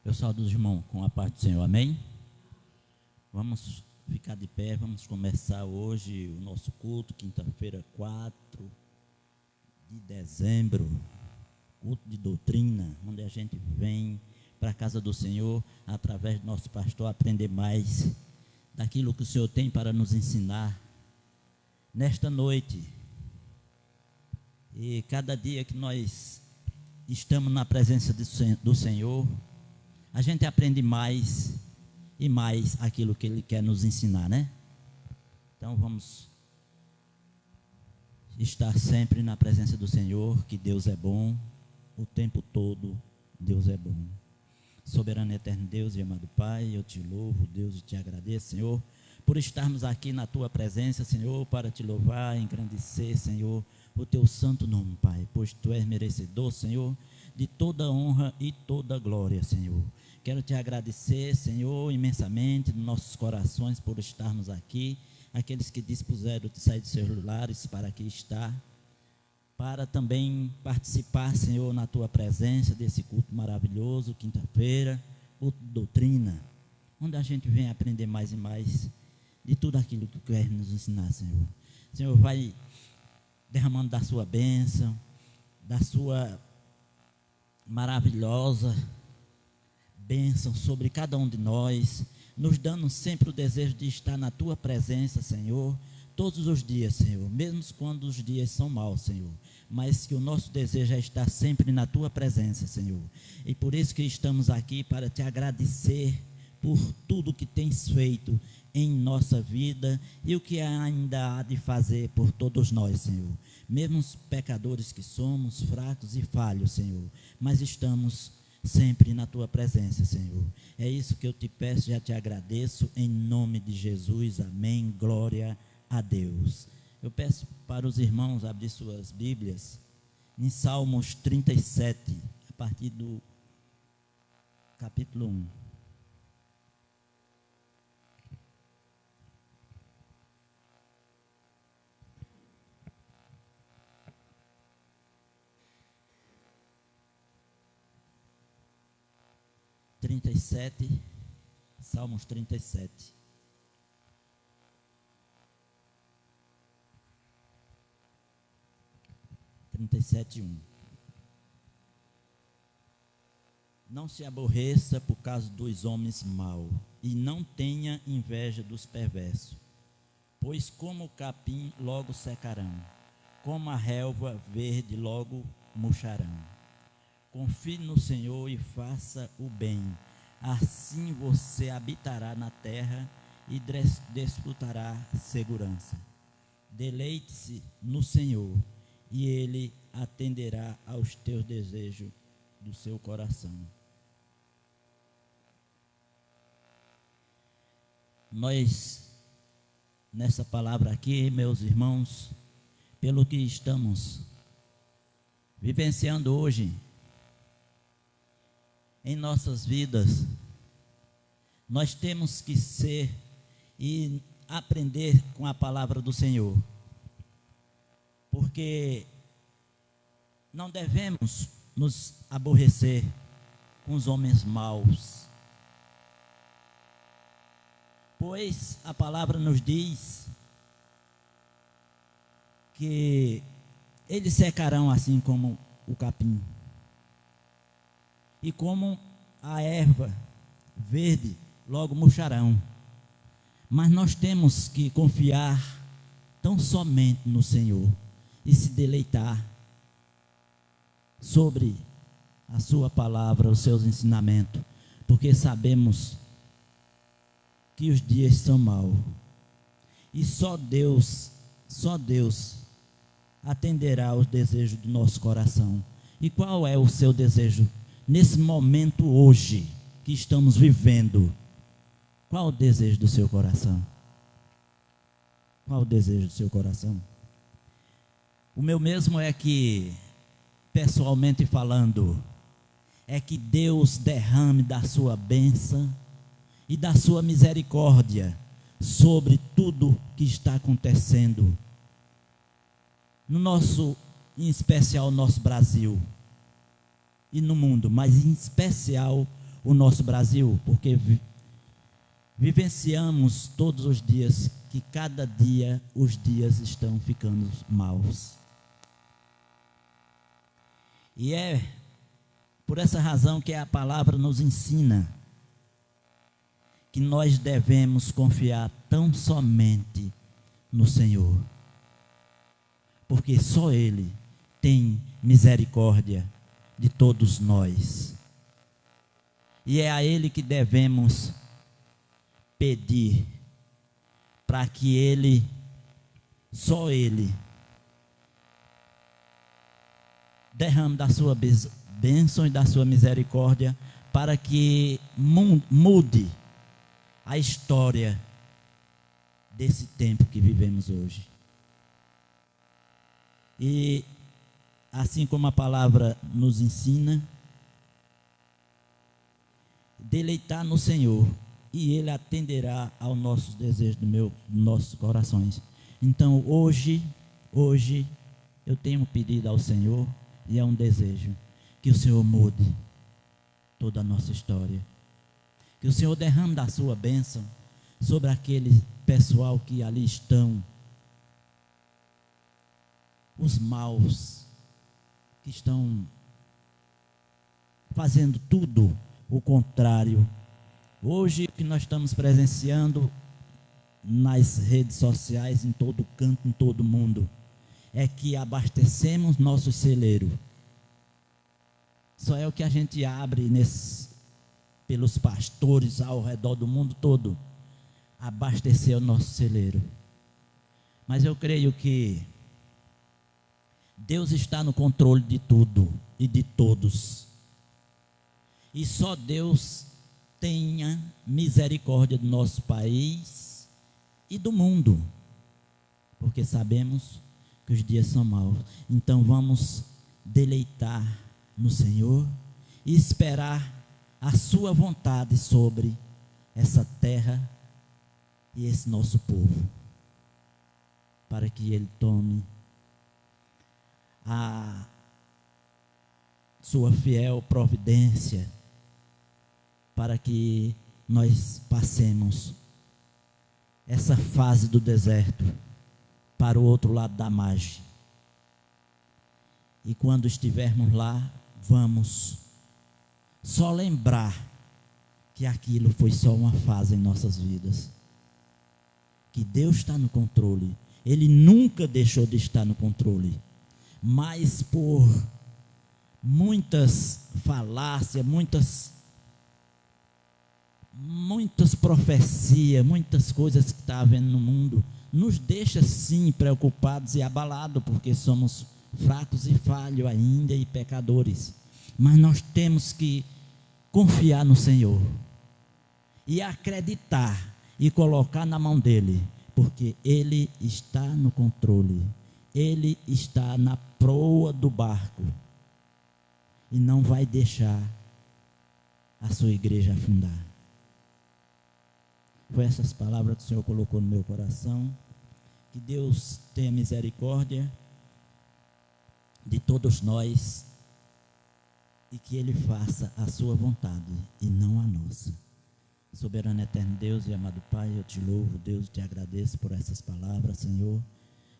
Eu saúdo os irmãos com a paz do Senhor, amém? Vamos ficar de pé, vamos começar hoje o nosso culto, quinta-feira, 4 de dezembro, culto de doutrina, onde a gente vem para a casa do Senhor, através do nosso pastor, aprender mais daquilo que o Senhor tem para nos ensinar nesta noite. E cada dia que nós estamos na presença do Senhor, a gente aprende mais e mais aquilo que Ele quer nos ensinar, né? Então vamos estar sempre na presença do Senhor, que Deus é bom, o tempo todo Deus é bom. Soberano e eterno Deus e amado Pai, eu te louvo, Deus, e te agradeço, Senhor, por estarmos aqui na Tua presença, Senhor, para te louvar, engrandecer, Senhor, o Teu santo nome, Pai, pois Tu és merecedor, Senhor, de toda honra e toda glória, Senhor. Quero te agradecer, Senhor, imensamente nos nossos corações por estarmos aqui, aqueles que dispuseram de sair de seus lares para aqui estar, para também participar, Senhor, na Tua presença desse culto maravilhoso, quinta-feira, culto de doutrina, onde a gente vem aprender mais e mais de tudo aquilo que quer nos ensinar, Senhor. Senhor, vai derramando da Sua bênção, da Sua maravilhosa bênção sobre cada um de nós, nos dando sempre o desejo de estar na Tua presença, Senhor, todos os dias, Senhor, mesmo quando os dias são maus, Senhor, mas que o nosso desejo é estar sempre na Tua presença, Senhor, e por isso que estamos aqui para te agradecer por tudo que tens feito em nossa vida e o que ainda há de fazer por todos nós, Senhor, mesmo os pecadores que somos, fracos e falhos, Senhor, mas estamos sempre na Tua presença, Senhor. É isso que eu te peço, já te agradeço, em nome de Jesus, amém, glória a Deus. Eu peço para os irmãos abrir suas Bíblias em Salmos 37, a partir do capítulo 1. Salmos 37. Não se aborreça por causa dos homens maus, e não tenha inveja dos perversos, pois como o capim logo secarão, como a relva verde logo murcharão. Confie no Senhor e faça o bem, assim você habitará na terra e desfrutará segurança. Deleite-se no Senhor e Ele atenderá aos teus desejos do seu coração. Nós, nessa palavra aqui, meus irmãos, pelo que estamos vivenciando hoje em nossas vidas, nós temos que ser e aprender com a palavra do Senhor, porque não devemos nos aborrecer com os homens maus, pois a palavra nos diz que eles secarão assim como o capim, e como a erva verde logo murcharão. Mas nós temos que confiar tão somente no Senhor e se deleitar sobre a sua palavra, os seus ensinamentos, porque sabemos que os dias são maus e só Deus atenderá aos desejos do nosso coração. E qual é o seu desejo nesse momento hoje que estamos vivendo? Qual o desejo do seu coração? Qual o desejo do seu coração? O meu mesmo é que, pessoalmente falando, é que Deus derrame da sua bênção e da sua misericórdia sobre tudo que está acontecendo no nosso, em especial, nosso Brasil e no mundo, mas em especial o nosso Brasil, porque vivenciamos todos os dias que cada dia os dias estão ficando maus. E é por essa razão que a palavra nos ensina que nós devemos confiar tão somente no Senhor, porque só Ele tem misericórdia de todos nós, e é a Ele que devemos pedir, para que Ele, só Ele, derrame da sua bênção e da sua misericórdia, para que mude a história desse tempo que vivemos hoje. E assim como a palavra nos ensina, deleitar no Senhor, e Ele atenderá aos nossos desejos dos nossos corações. Então hoje eu tenho um pedido ao Senhor, e é um desejo, que o Senhor mude toda a nossa história, que o Senhor derrame da sua bênção sobre aquele pessoal que ali estão, os maus, que estão fazendo tudo o contrário. Hoje o que nós estamos presenciando nas redes sociais, em todo canto, em todo mundo, é que abastecemos nossos celeiros. Só é o que a gente abre pelos pastores ao redor do mundo todo, abastecer o nosso celeiro. Mas eu creio que Deus está no controle de tudo e de todos, e só Deus tenha misericórdia do nosso país e do mundo, porque sabemos que os dias são maus. Então vamos deleitar no Senhor e esperar a sua vontade sobre essa terra e esse nosso povo, para que Ele tome a sua fiel providência, para que nós passemos essa fase do deserto para o outro lado da margem. E quando estivermos lá, vamos só lembrar que aquilo foi só uma fase em nossas vidas, que Deus está no controle. Ele nunca deixou de estar no controle, mas por muitas falácias, muitas profecias, muitas coisas que está havendo no mundo, nos deixa sim preocupados e abalados, porque somos fracos e falhos ainda e pecadores. Mas nós temos que confiar no Senhor e acreditar e colocar na mão dele, porque Ele está no controle, Ele está na proa do barco e não vai deixar a sua igreja afundar. Foi essas palavras que o Senhor colocou no meu coração. Que Deus tenha misericórdia de todos nós e que Ele faça a sua vontade e não a nossa. Soberano eterno Deus e amado Pai, eu te louvo, Deus, te agradeço por essas palavras, Senhor,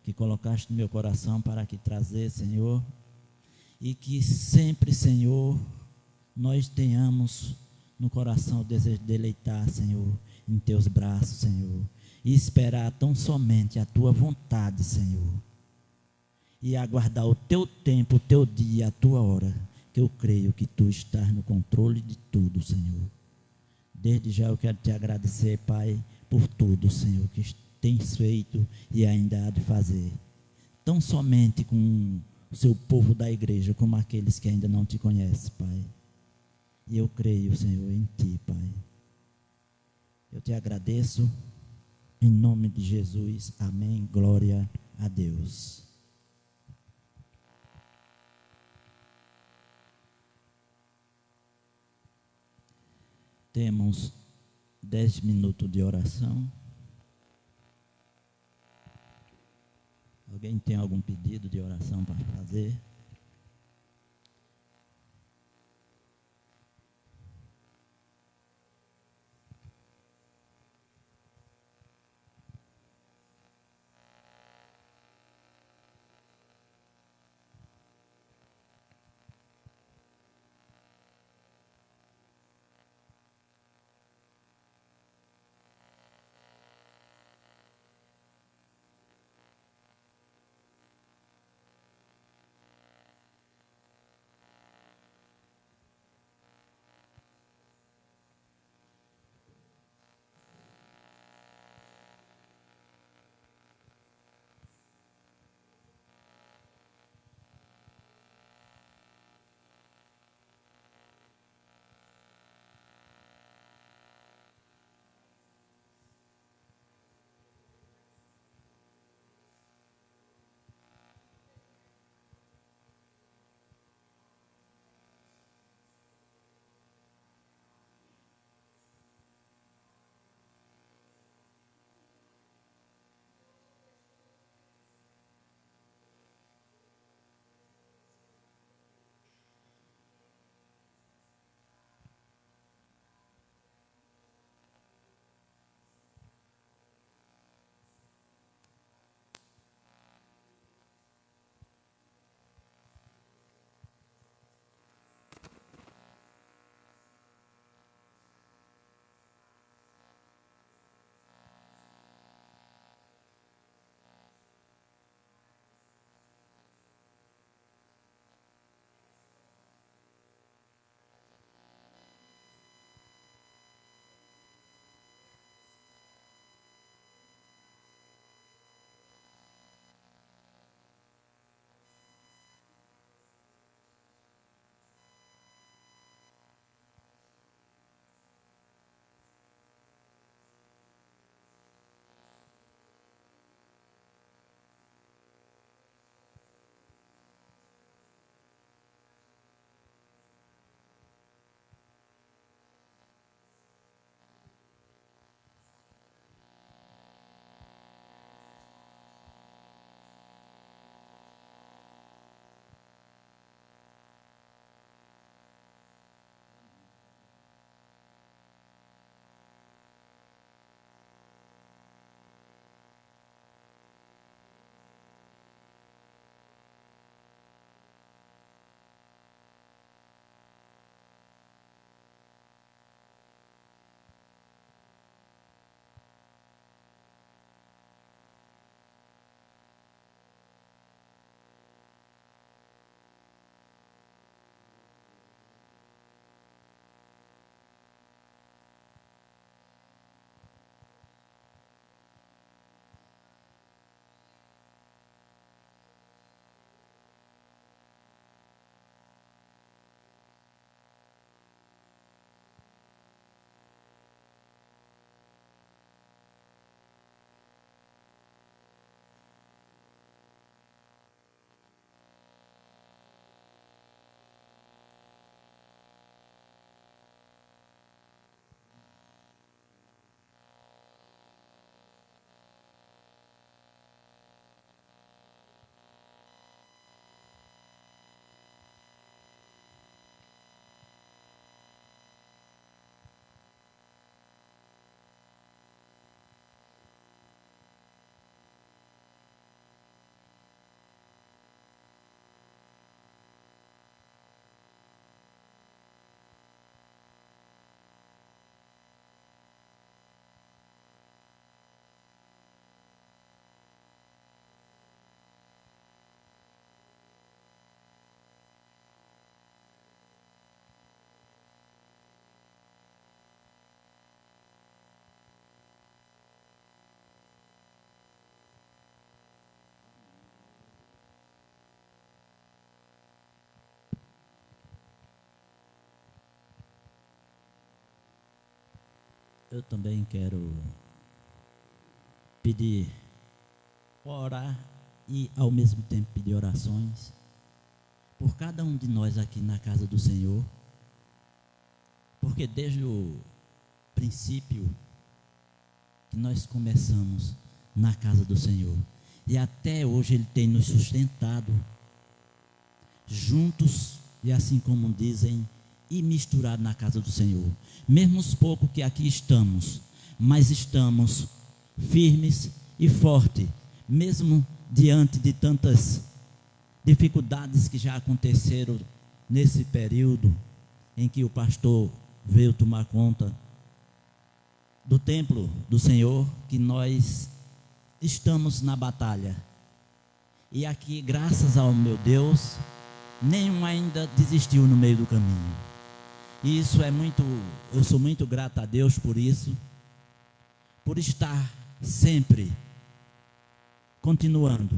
que colocaste no meu coração para que trazer, Senhor, e que sempre, Senhor, nós tenhamos no coração o desejo de deleitar, Senhor, em teus braços, Senhor, e esperar tão somente a tua vontade, Senhor, e aguardar o teu tempo, o teu dia, a tua hora, que eu creio que tu estás no controle de tudo, Senhor. Desde já eu quero te agradecer, Pai, por tudo, Senhor, que tens feito e ainda há de fazer, tão somente com o seu povo da igreja, como aqueles que ainda não te conhecem, Pai. E eu creio, Senhor, em ti, Pai. Eu te agradeço, em nome de Jesus, amém, glória a Deus. Temos 10 minutos de oração. Alguém tem algum pedido de oração para fazer? Eu também quero pedir, orar e ao mesmo tempo pedir orações por cada um de nós aqui na casa do Senhor, porque desde o princípio que nós começamos na casa do Senhor e até hoje Ele tem nos sustentado juntos e assim como dizem, e misturado na casa do Senhor, mesmo os poucos que aqui estamos, mas estamos firmes e fortes, mesmo diante de tantas dificuldades que já aconteceram nesse período em que o pastor veio tomar conta do templo do Senhor, que nós estamos na batalha. E aqui, graças ao meu Deus, nenhum ainda desistiu no meio do caminho. E isso é muito, eu sou muito grato a Deus por isso, por estar sempre continuando,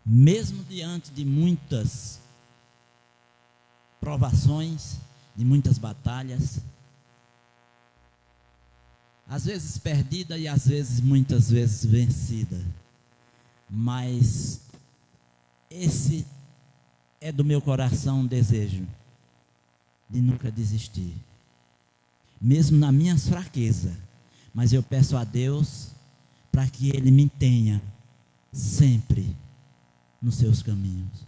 mesmo diante de muitas provações, de muitas batalhas, às vezes perdida e às vezes, muitas vezes vencida, mas esse é do meu coração um desejo de nunca desistir, mesmo nas minhas fraquezas, mas eu peço a Deus para que Ele me tenha sempre nos seus caminhos,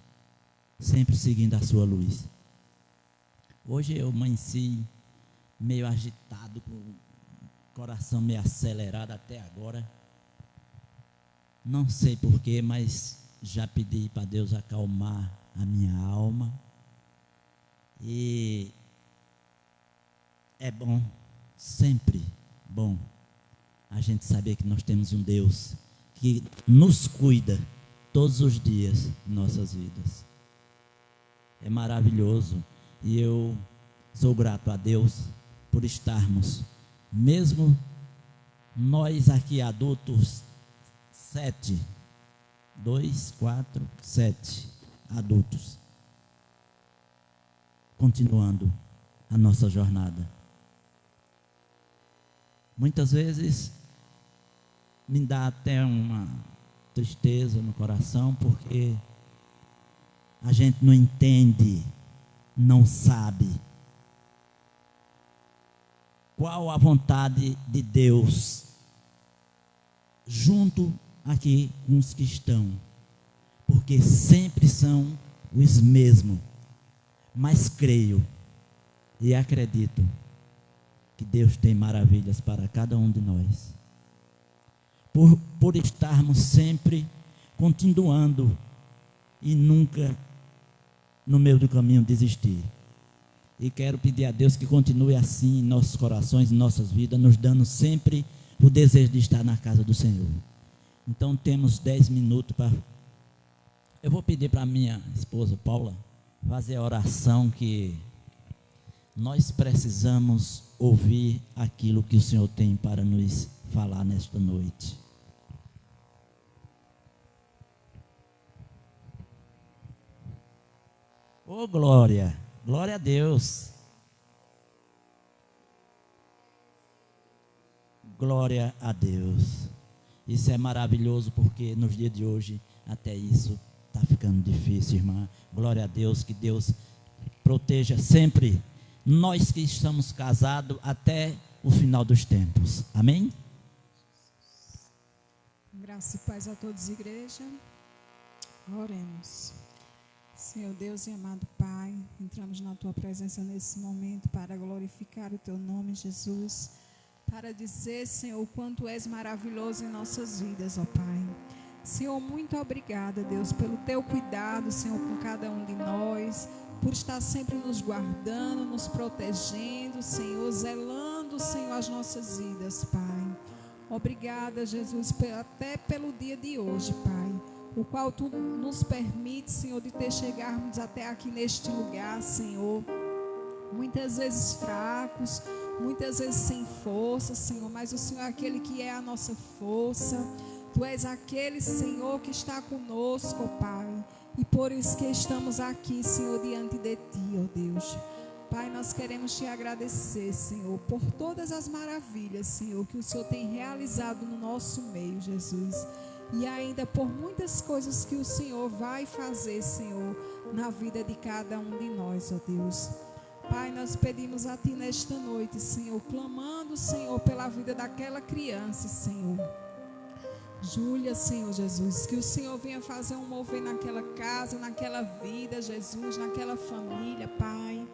sempre seguindo a sua luz. Hoje eu amanheci meio agitado, com o coração meio acelerado até agora, não sei porquê, mas já pedi para Deus acalmar a minha alma. E é bom, sempre bom, a gente saber que nós temos um Deus que nos cuida todos os dias de nossas vidas. É maravilhoso e eu sou grato a Deus por estarmos, mesmo nós aqui adultos, 7 adultos, continuando a nossa jornada. Muitas vezes me dá até uma tristeza no coração, porque a gente não entende, não sabe qual a vontade de Deus junto aqui com os que estão, porque sempre são os mesmos. Mas creio e acredito que Deus tem maravilhas para cada um de nós. Por estarmos sempre continuando e nunca no meio do caminho desistir. E quero pedir a Deus que continue assim em nossos corações, em nossas vidas, nos dando sempre o desejo de estar na casa do Senhor. Então temos 10 minutos para... Eu vou pedir para minha esposa Paula fazer a oração, que nós precisamos ouvir aquilo que o Senhor tem para nos falar nesta noite. Oh, glória, glória a Deus, glória a Deus. Isso é maravilhoso, porque nos dias de hoje até isso está ficando difícil, irmã. Glória a Deus, que Deus proteja sempre nós que estamos casados até o final dos tempos. Amém? Graça e paz a todos, igreja. Oremos. Senhor Deus e amado Pai, entramos na Tua presença nesse momento para glorificar o Teu nome, Jesus, para dizer, Senhor, o quanto És maravilhoso em nossas vidas, ó Pai. Senhor, muito obrigada, Deus, pelo Teu cuidado, Senhor, com cada um de nós, por estar sempre nos guardando, nos protegendo, Senhor, zelando, Senhor, as nossas vidas, Pai. Obrigada, Jesus, até pelo dia de hoje, Pai, o qual Tu nos permite, Senhor, de ter chegarmos até aqui neste lugar, Senhor, muitas vezes fracos, muitas vezes sem força, Senhor, mas o Senhor é aquele que é a nossa força. Tu és aquele, Senhor, que está conosco, Pai, e por isso que estamos aqui, Senhor, diante de Ti, ó Deus. Pai, nós queremos te agradecer, Senhor, por todas as maravilhas, Senhor, que o Senhor tem realizado no nosso meio, Jesus. E ainda por muitas coisas que o Senhor vai fazer, Senhor, na vida de cada um de nós, ó Deus. Pai, nós pedimos a Ti nesta noite, Senhor, clamando, Senhor, pela vida daquela criança, Senhor. Júlia, Senhor Jesus, que o Senhor venha fazer um mover naquela casa, naquela vida, Jesus, naquela família, Pai.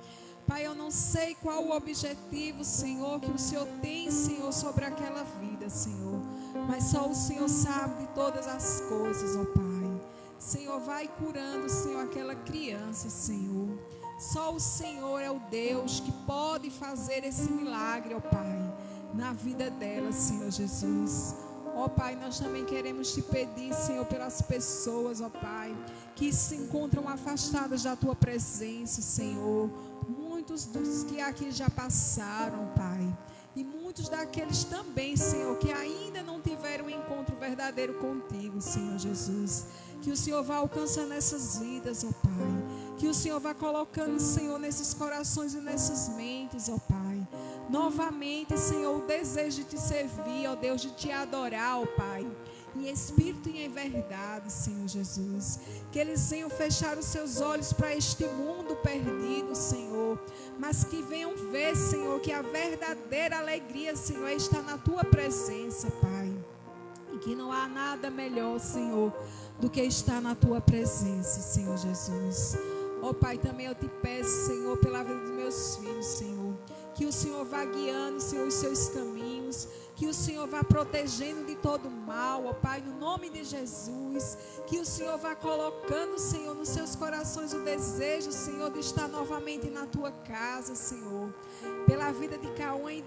Pai, eu não sei qual o objetivo, Senhor, que o Senhor tem, Senhor, sobre aquela vida, Senhor. Mas só o Senhor sabe de todas as coisas, ó Pai. Senhor, vai curando, Senhor, aquela criança, Senhor. Só o Senhor é o Deus que pode fazer esse milagre, ó Pai, na vida dela, Senhor Jesus. Ó Pai, nós também queremos te pedir, Senhor, pelas pessoas, ó Pai, que se encontram afastadas da Tua presença, Senhor. Muitos dos que aqui já passaram, Pai, e muitos daqueles também, Senhor, que ainda não tiveram um encontro verdadeiro contigo, Senhor Jesus. Que o Senhor vá alcançando essas vidas, ó Pai. Que o Senhor vá colocando, Senhor, nesses corações e nessas mentes, ó Pai. Novamente, Senhor, o desejo de te servir, ó Deus, de te adorar, ó Pai. Em espírito e em verdade, Senhor Jesus. Que eles venham fechar os seus olhos para este mundo perdido, Senhor. Mas que venham ver, Senhor, que a verdadeira alegria, Senhor, está na Tua presença, Pai. E que não há nada melhor, Senhor, do que estar na Tua presença, Senhor Jesus. Ó Pai, também eu te peço, Senhor, pela vida dos meus filhos, Senhor. Que o Senhor vá guiando, Senhor, os seus caminhos. Que o Senhor vá protegendo de todo mal, ó Pai, no nome de Jesus. Que o Senhor vá colocando, Senhor, nos seus corações o desejo, Senhor, de estar novamente na Tua casa, Senhor. Pela vida de Cauã e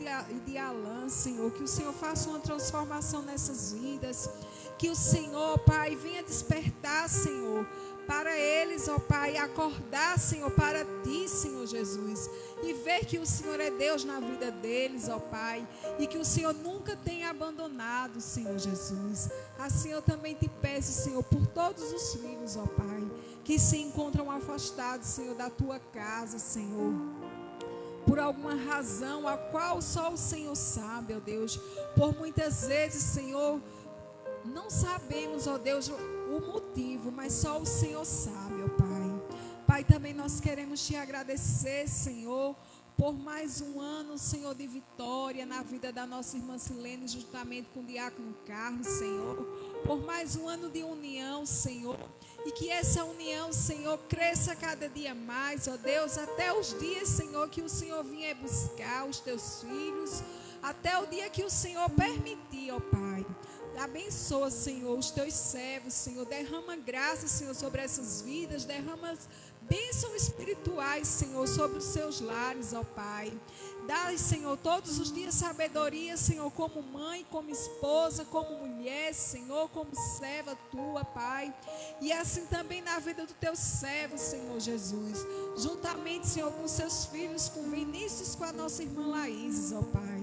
de Alan, Senhor. Que o Senhor faça uma transformação nessas vidas. Que o Senhor, Pai, venha despertar, Senhor, para eles, ó Pai, acordar, Senhor, para Ti, Senhor Jesus, e ver que o Senhor é Deus na vida deles, ó Pai, e que o Senhor nunca tenha abandonado, Senhor Jesus. Assim eu também te peço, Senhor, por todos os filhos, ó Pai, que se encontram afastados, Senhor, da Tua casa, Senhor, por alguma razão, a qual só o Senhor sabe, ó Deus. Por muitas vezes, Senhor, não sabemos, ó Deus, o motivo, mas só o Senhor sabe, ó Pai. Pai, também nós queremos te agradecer, Senhor, por mais um ano, Senhor, de vitória na vida da nossa irmã Silene, juntamente com o diácono Carlos, Senhor. Por mais um ano de união, Senhor. E que essa união, Senhor, cresça cada dia mais, ó Deus, até os dias, Senhor, que o Senhor vier buscar os Teus filhos, até o dia que o Senhor permitir, ó Pai. Abençoa, Senhor, os Teus servos, Senhor. Derrama graça, Senhor, sobre essas vidas. Derrama bênçãos espirituais, Senhor, sobre os seus lares, ó Pai. Dá, Senhor, todos os dias sabedoria, Senhor, como mãe, como esposa, como mulher, Senhor, como serva Tua, Pai. E assim também na vida do Teu servo, Senhor Jesus. Juntamente, Senhor, com seus filhos, com Vinícius, com a nossa irmã Laís, ó Pai.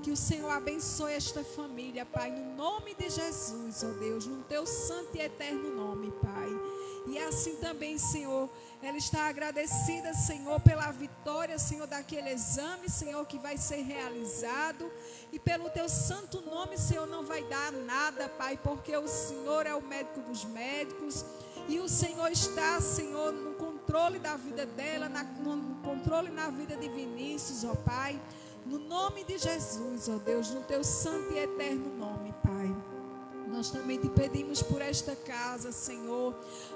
Que o Senhor abençoe esta família, Pai, no nome de Jesus, ó Deus, no Teu santo e eterno nome, Pai. E assim também, Senhor, ela está agradecida, Senhor, pela vitória, Senhor, daquele exame, Senhor, que vai ser realizado. E pelo Teu santo nome, Senhor, não vai dar nada, Pai, porque o Senhor é o médico dos médicos. E o Senhor está, Senhor, no controle da vida dela, no controle na vida de Vinícius, ó Pai. No nome de Jesus, ó Deus, no Teu santo e eterno nome, Pai. Nós também te pedimos por esta casa, Senhor,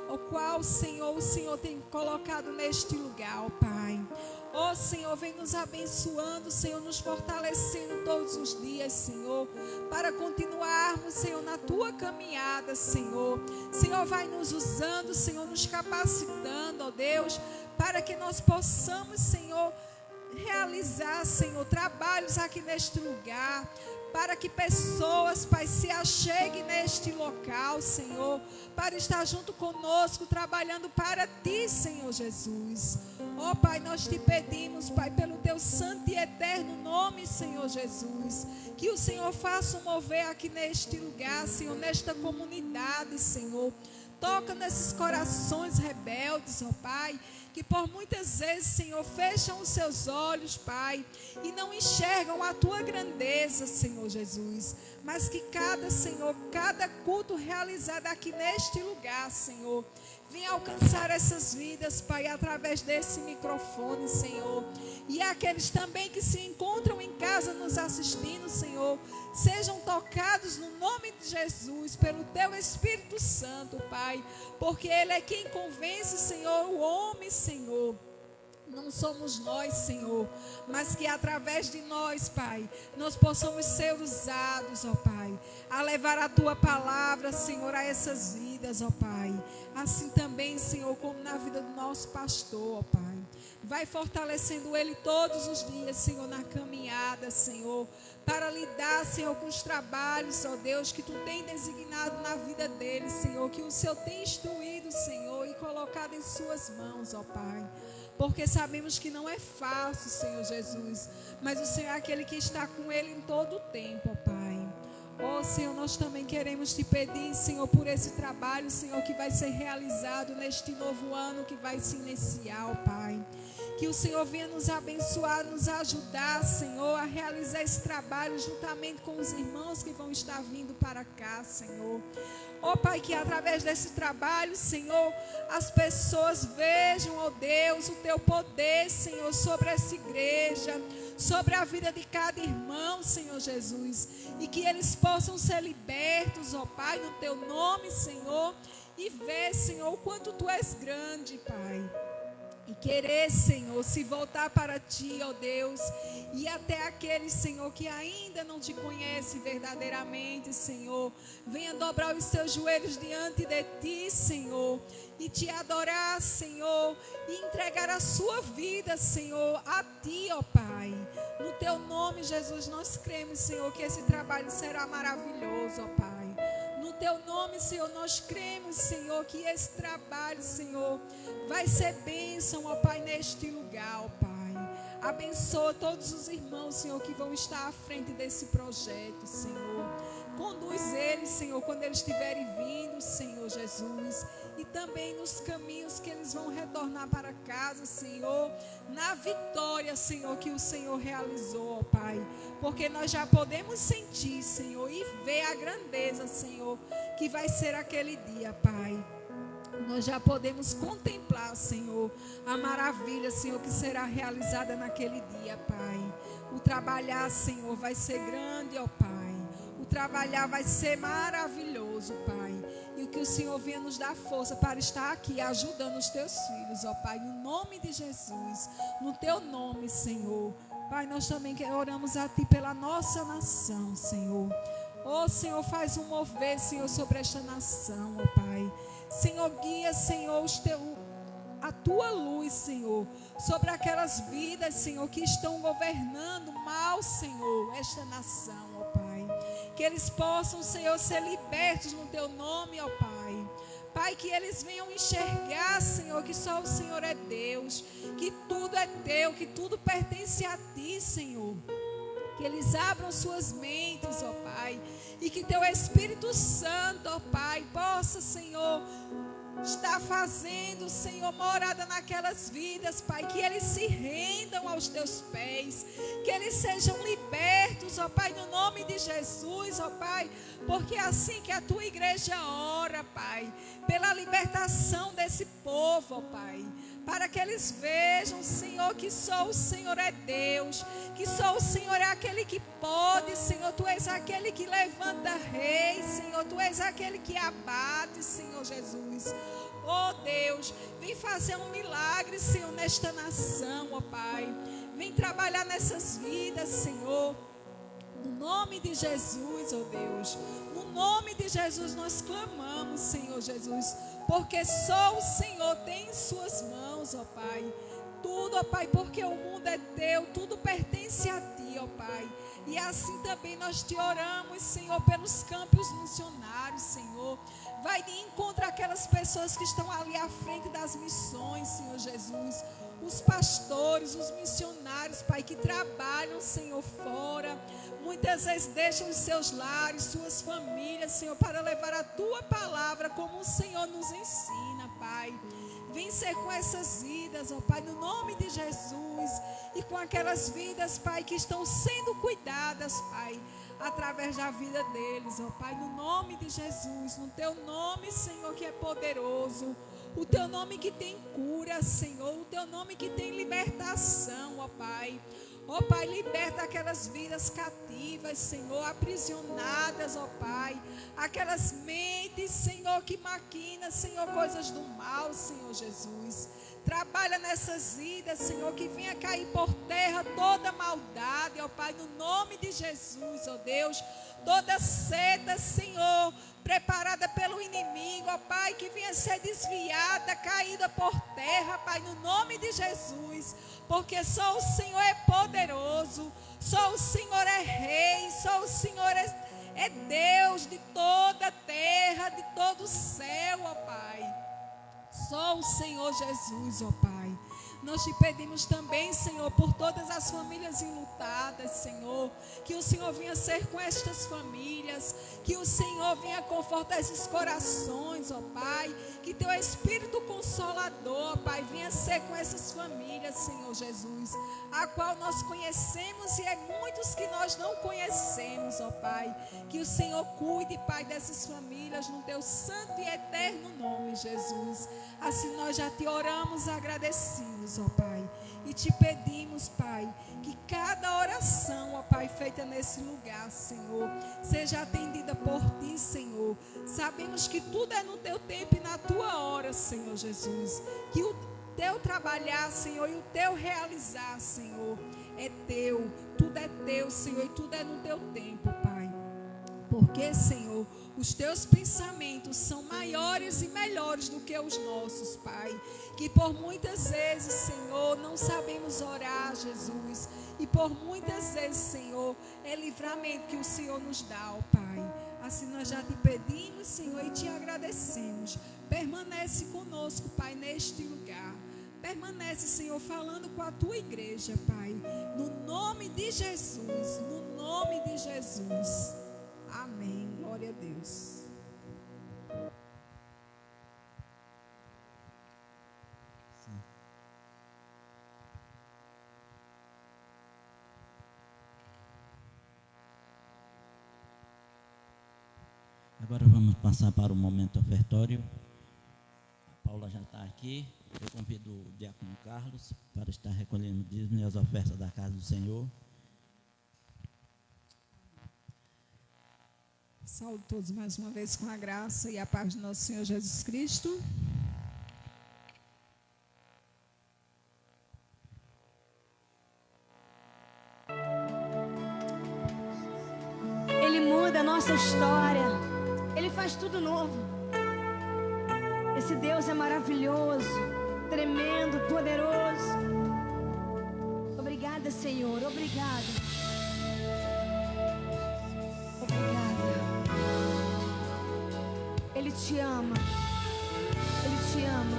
o qual, Senhor, o Senhor tem colocado neste lugar, ó Pai. Ó Senhor, vem nos abençoando, Senhor, nos fortalecendo todos os dias, Senhor, para continuarmos, Senhor, na Tua caminhada, Senhor. Senhor, vai nos usando, Senhor, nos capacitando, ó Deus, para que nós possamos, Senhor, realizar, Senhor, trabalhos aqui neste lugar, para que pessoas, Pai, se acheguem neste local, Senhor, para estar junto conosco, trabalhando para Ti, Senhor Jesus. Ó Pai, nós te pedimos, Pai, pelo Teu santo e eterno nome, Senhor Jesus, que o Senhor faça um mover aqui neste lugar, Senhor, nesta comunidade, Senhor. Toca nesses corações rebeldes, ó Pai, que por muitas vezes, Senhor, fecham os seus olhos, Pai, e não enxergam a tua grandeza, Senhor Jesus, mas que cada culto realizado aqui neste lugar, Senhor, venha alcançar essas vidas, Pai, através desse microfone, Senhor. E aqueles também que se encontram em casa nos assistindo, Senhor, sejam tocados no nome de Jesus, pelo Teu Espírito Santo, Pai. Porque Ele é quem convence, Senhor, o homem, Senhor. Não somos nós, Senhor, mas que através de nós, Pai, nós possamos ser usados, ó Pai, a levar a Tua palavra, Senhor, a essas vidas, ó Pai. Assim também, Senhor, como na vida do nosso pastor, ó Pai. Vai fortalecendo ele todos os dias, Senhor, na caminhada, Senhor, para lidar, Senhor, com os trabalhos, ó Deus, que Tu tem designado na vida dele, Senhor, que o Senhor tem instruído, Senhor, e colocado em Suas mãos, ó Pai. Porque sabemos que não é fácil, Senhor Jesus, mas o Senhor é aquele que está com ele em todo o tempo, ó Pai. Ó Senhor, nós também queremos Te pedir, Senhor, por esse trabalho, Senhor, que vai ser realizado neste novo ano que vai se iniciar, ó Pai. Que o Senhor venha nos abençoar, nos ajudar, Senhor, a realizar esse trabalho juntamente com os irmãos que vão estar vindo para cá, Senhor. Ó Pai, que através desse trabalho, Senhor, as pessoas vejam, ó Deus, o Teu poder, Senhor, sobre essa igreja, sobre a vida de cada irmão, Senhor Jesus. E que eles possam ser libertos, ó Pai, no Teu nome, Senhor, e ver, Senhor, o quanto Tu és grande, Pai. E querer, Senhor, se voltar para Ti, ó Deus, e até aqueles, Senhor, que ainda não Te conhecem verdadeiramente, Senhor, venha dobrar os seus joelhos diante de Ti, Senhor, e Te adorar, Senhor, e entregar a sua vida, Senhor, a Ti, ó Pai. No Teu nome, Jesus, nós cremos, Senhor, que esse trabalho será maravilhoso, ó Pai. No Teu nome, Senhor, nós cremos, Senhor, que esse trabalho, Senhor, vai ser bênção, ó Pai, neste lugar, ó Pai. Abençoa todos os irmãos, Senhor, que vão estar à frente desse projeto, Senhor. Conduz eles, Senhor, quando eles estiverem vindo, Senhor Jesus. E também nos caminhos que eles vão retornar para casa, Senhor. Na vitória, Senhor, que o Senhor realizou, ó Pai. Porque nós já podemos sentir, Senhor, e ver a grandeza, Senhor, que vai ser aquele dia, Pai. Nós já podemos contemplar, Senhor, a maravilha, Senhor, que será realizada naquele dia, Pai. O trabalhar, Senhor, vai ser grande, ó Pai. O trabalhar vai ser maravilhoso, Pai. E o que o Senhor venha nos dar força para estar aqui ajudando os Teus filhos, ó Pai, no nome de Jesus, no Teu nome, Senhor. Pai, nós também oramos a Ti pela nossa nação, Senhor. Ó Senhor, faz um mover, Senhor, sobre esta nação, ó Pai. Senhor, guia, Senhor, a Tua luz, Senhor, sobre aquelas vidas, Senhor, que estão governando mal, Senhor, esta nação, ó Pai. Que eles possam, Senhor, ser libertos no Teu nome, ó Pai. Pai, que eles venham enxergar, Senhor, que só o Senhor é Deus, que tudo é Teu, que tudo pertence a Ti, Senhor. Que eles abram suas mentes, ó Pai, e que Teu Espírito Santo, ó Pai, possa, Senhor, estar fazendo, Senhor, morada naquelas vidas, Pai, que eles se rendam aos Teus pés, que eles sejam libertos, ó Pai, no nome de Jesus, ó Pai, porque é assim que a Tua igreja ora, Pai, pela libertação desse povo, ó Pai, para que eles vejam, Senhor, que só o Senhor é Deus, que só o Senhor é aquele que pode, Senhor, Tu és aquele que levanta reis, Senhor, Tu és aquele que abate, Senhor Jesus. Oh Deus, vem fazer um milagre, Senhor, nesta nação, ó Pai, vem trabalhar nessas vidas, Senhor, no nome de Jesus, ó Deus, no nome de Jesus nós clamamos, Senhor Jesus, porque só o Senhor tem em Suas mãos, ó Pai, tudo, ó Pai, porque o mundo é Teu, tudo pertence a Ti, ó Pai, e assim também nós Te oramos, Senhor, pelos campos missionários, Senhor, vai de encontro àquelas pessoas que estão ali à frente das missões, Senhor Jesus, os pastores, os missionários, Pai, que trabalham, Senhor, fora, muitas vezes deixam os seus lares, suas famílias, Senhor, para levar a Tua palavra como o Senhor nos ensina, Pai. Vem ser com essas vidas, ó Pai, no nome de Jesus. E com aquelas vidas, Pai, que estão sendo cuidadas, Pai, através da vida deles, ó Pai, no nome de Jesus. No Teu nome, Senhor, que é poderoso. O Teu nome que tem cura, Senhor. O Teu nome que tem libertação, ó Pai. Ó Pai, liberta aquelas vidas cativas, Senhor, aprisionadas, ó Pai. Aquelas mentes, Senhor, que maquinam, Senhor, coisas do mal, Senhor Jesus. Trabalha nessas vidas, Senhor, que venha cair por terra toda maldade, ó Pai, no nome de Jesus, ó Deus. Toda seta, Senhor, preparada pelo inimigo, ó Pai, que venha ser desviada, caída por terra, Pai, no nome de Jesus. Porque só o Senhor é poderoso, só o Senhor é rei, só o Senhor é Deus de toda a terra, de todo o céu, ó Pai. Só o Senhor Jesus, ó Pai. Nós te pedimos também, Senhor, por todas as famílias enlutadas, Senhor, que o Senhor venha ser com estas famílias, que o Senhor venha confortar esses corações, ó Pai, que Teu Espírito Consolador, ó Pai, venha ser com essas famílias, Senhor Jesus, a qual nós conhecemos e é muitos que nós não conhecemos, ó Pai, que o Senhor cuide, Pai, dessas famílias no Teu santo e eterno nome, Jesus. Assim nós já Te oramos agradecidos, ó Pai, e Te pedimos, Pai, que cada oração, ó Pai, feita nesse lugar, Senhor, seja atendida por Ti, Senhor. Sabemos que tudo é no Teu tempo e na Tua hora, Senhor Jesus, que o Teu trabalhar, Senhor, e o Teu realizar, Senhor, é Teu, tudo é Teu, Senhor, e tudo é no Teu tempo, Pai. Porque, Senhor, os Teus pensamentos são maiores e melhores do que os nossos, Pai. Que por muitas vezes, Senhor, não sabemos orar, Jesus. E por muitas vezes, Senhor, é livramento que o Senhor nos dá, ó Pai. Assim nós já Te pedimos, Senhor, e Te agradecemos. Permanece conosco, Pai, neste lugar. Permanece, Senhor, falando com a Tua igreja, Pai. No nome de Jesus, no nome de Jesus. Amém. Glória a Deus. Agora vamos passar para o momento ofertório. A Paula já está aqui. Eu convido o diácono Carlos para estar recolhendo o dízimo e as ofertas da casa do Senhor. Saúdo todos mais uma vez com a graça e a paz do nosso Senhor Jesus Cristo. Ele muda a nossa história. Ele faz tudo novo. Esse Deus é maravilhoso, tremendo, poderoso. Obrigada, Senhor. Obrigada. Ele te ama. Ele te ama.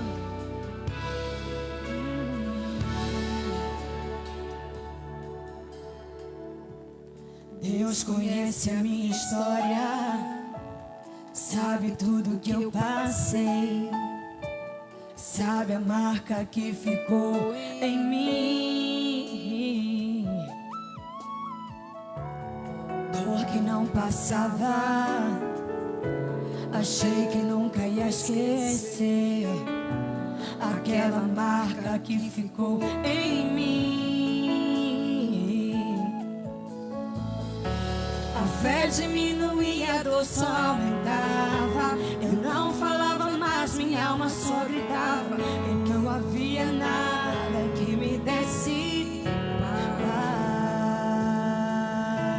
Deus conhece a minha história, sabe tudo que eu passei, sabe a marca que ficou em mim. Dor que não passava, achei que nunca ia esquecer aquela marca que ficou em mim. A fé diminuía, a dor só aumentava. Eu não falava mais, minha alma só gritava. E não havia nada que me desse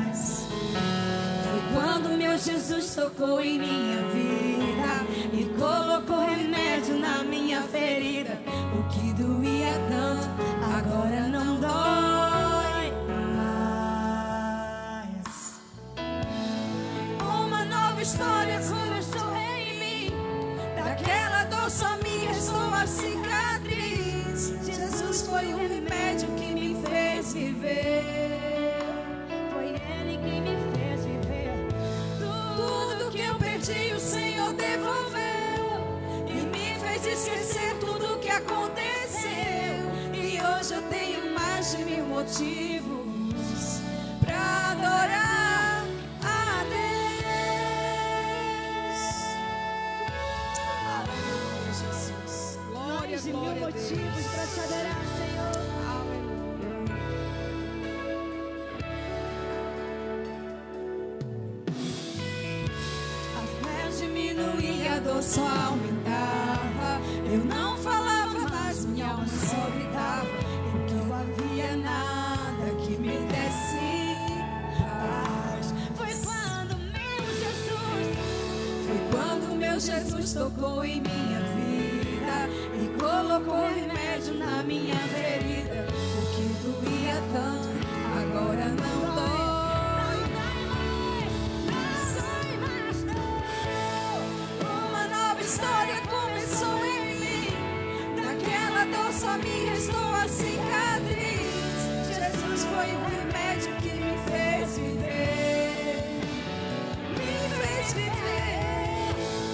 paz. Foi quando meu Jesus tocou em minha vida e colocou remédio na minha ferida. O que doía tanto agora não dói mais. Uma nova história começou em mim. Daquela dor só me restou a cicatriz. Jesus foi o remédio que me fez viver. Foi Ele que me fez viver. Tudo que eu perdi o Senhor devolveu e me fez esquecer tudo que hoje eu tenho mais de 1000 motivos pra adorar a Deus. Aleluia, Jesus. Glória, Mais de 1000 glória a motivos Deus. para te adorar, Senhor. Aleluia. A fé diminuía, a dor só aumentava. Eu não falava, mas minha alma só gritava. Porque não havia nada que me desse paz. Foi quando meu Jesus Foi quando meu Jesus tocou em minha vida e colocou remédio na minha ferida. O que doía tanto, agora não dói. Uma nova história começou em mim. Daquela dor só me restou a cicatriz. Jesus foi o remédio que me fez viver. Me fez viver.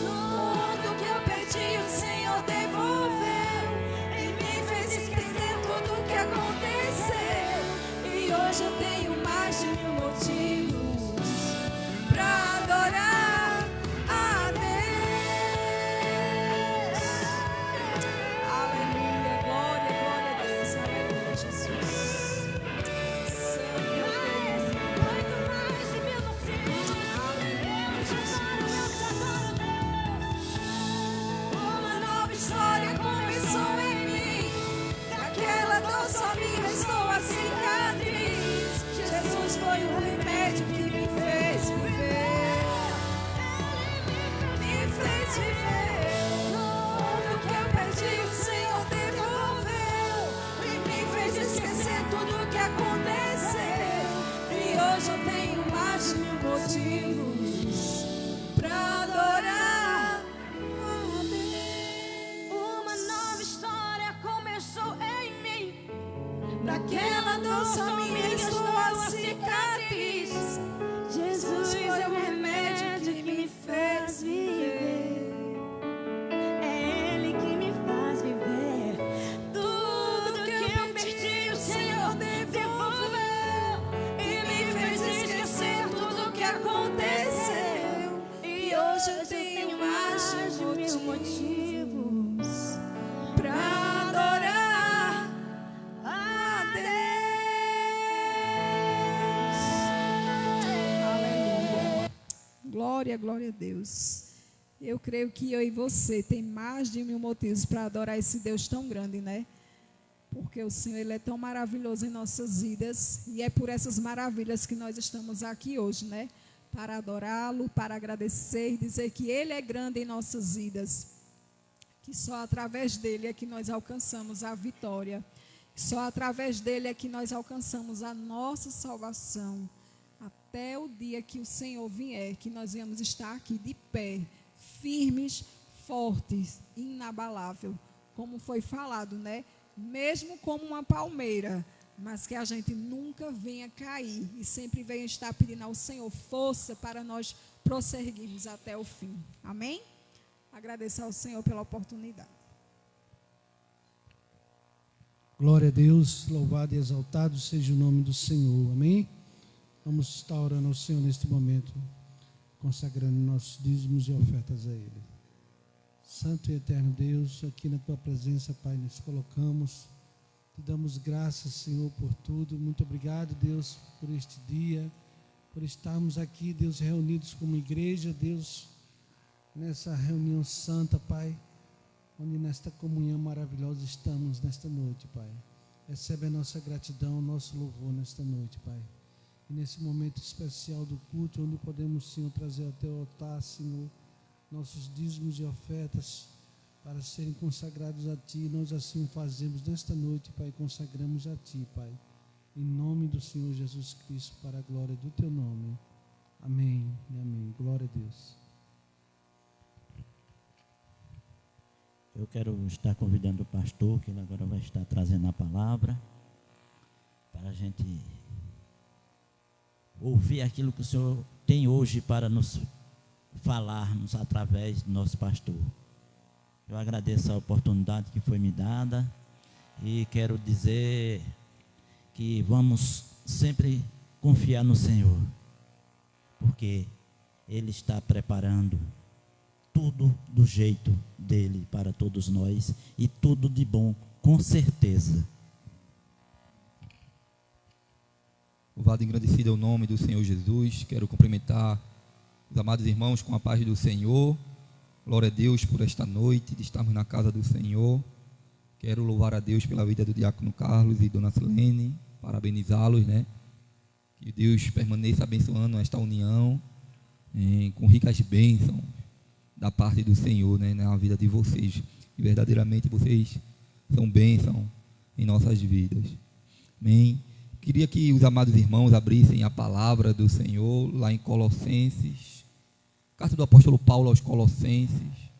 Tudo que eu perdi, o Senhor devolveu. E me fez entender tudo o que aconteceu. E hoje eu tenho mais de 1000 motivos pra adorar a Deus. Aleluia, glória, glória a Deus. Aleluia, Jesus. Santo Deus. muito mais de 1000 motivos. Aleluia, Eu te Jesus. adoro, Deus. Uma nova história começou em mim. Daquela dor só me restou a cicatriz. Jesus foi o remédio que me fez viver. Me fez viver. Tudo que eu perdi, o Senhor devolveu. E me fez esquecer tudo o que aconteceu. E hoje eu tenho mais de 1000 motivos pra adorar a Deus. Uma nova história começou em mim. Daquela dor só me restou a cicatriz. Jesus foi o remédio que me fez viver. É Ele que me faz viver. Tudo que eu perdi, o Senhor devolveu. E me fez esquecer tudo o que aconteceu. E hoje eu tenho mais de 1000 motivos pra adorar a Deus. Aleluia. Glória, glória a Deus. Eu creio que eu e você tem mais de 1000 motivos para adorar esse Deus tão grande, né? Porque o Senhor, Ele é tão maravilhoso em nossas vidas. E é por essas maravilhas que nós estamos aqui hoje, né? Para adorá-lo, para agradecer e dizer que Ele é grande em nossas vidas. Que só através dEle é que nós alcançamos a vitória. Só através dEle é que nós alcançamos a nossa salvação. Até o dia que o Senhor vier, que nós venhamos estar aqui de pé, firmes, fortes, inabalável. Como foi falado, né? Mesmo como uma palmeira, mas que a gente nunca venha cair e sempre venha estar pedindo ao Senhor força para nós prosseguirmos até o fim. Amém? Agradecer ao Senhor pela oportunidade. Glória a Deus, louvado e exaltado seja o nome do Senhor, amém? Vamos estar orando ao Senhor neste momento, consagrando nossos dízimos e ofertas a Ele. Santo e eterno Deus, aqui na Tua presença, Pai, nos colocamos, Te damos graças, Senhor, por tudo. Muito obrigado, Deus, por este dia, por estarmos aqui, Deus, reunidos como igreja, Deus, nessa reunião santa, Pai, onde nesta comunhão maravilhosa estamos nesta noite, Pai. Recebe a nossa gratidão, o nosso louvor nesta noite, Pai. E nesse momento especial do culto, onde podemos, Senhor, trazer até o altar, Senhor, nossos dízimos e ofertas para serem consagrados a Ti. Nós assim fazemos nesta noite, Pai, consagramos a Ti, Pai. Em nome do Senhor Jesus Cristo, para a glória do Teu nome. Amém e amém. Glória a Deus. Eu quero estar convidando o pastor, que ele agora vai estar trazendo a palavra, para a gente ouvir aquilo que o Senhor tem hoje para nos falarmos através do nosso pastor. Eu agradeço a oportunidade que foi me dada E quero dizer que vamos sempre confiar no Senhor, porque Ele está preparando tudo do jeito dele para todos nós, e tudo de bom, com certeza. Louvado e engrandecido é o nome do Senhor Jesus. Quero cumprimentar os amados irmãos com a paz do Senhor. Glória a Deus por esta noite, de estarmos na casa do Senhor. Quero louvar a Deus pela vida do diácono Carlos e dona Silene, parabenizá-los, né? Que Deus permaneça abençoando esta união, com ricas bênçãos da parte do Senhor, né, na vida de vocês. E verdadeiramente vocês são bênção em nossas vidas. Amém. Queria que os amados irmãos abrissem a palavra do Senhor lá em Colossenses, carta do apóstolo Paulo aos Colossenses,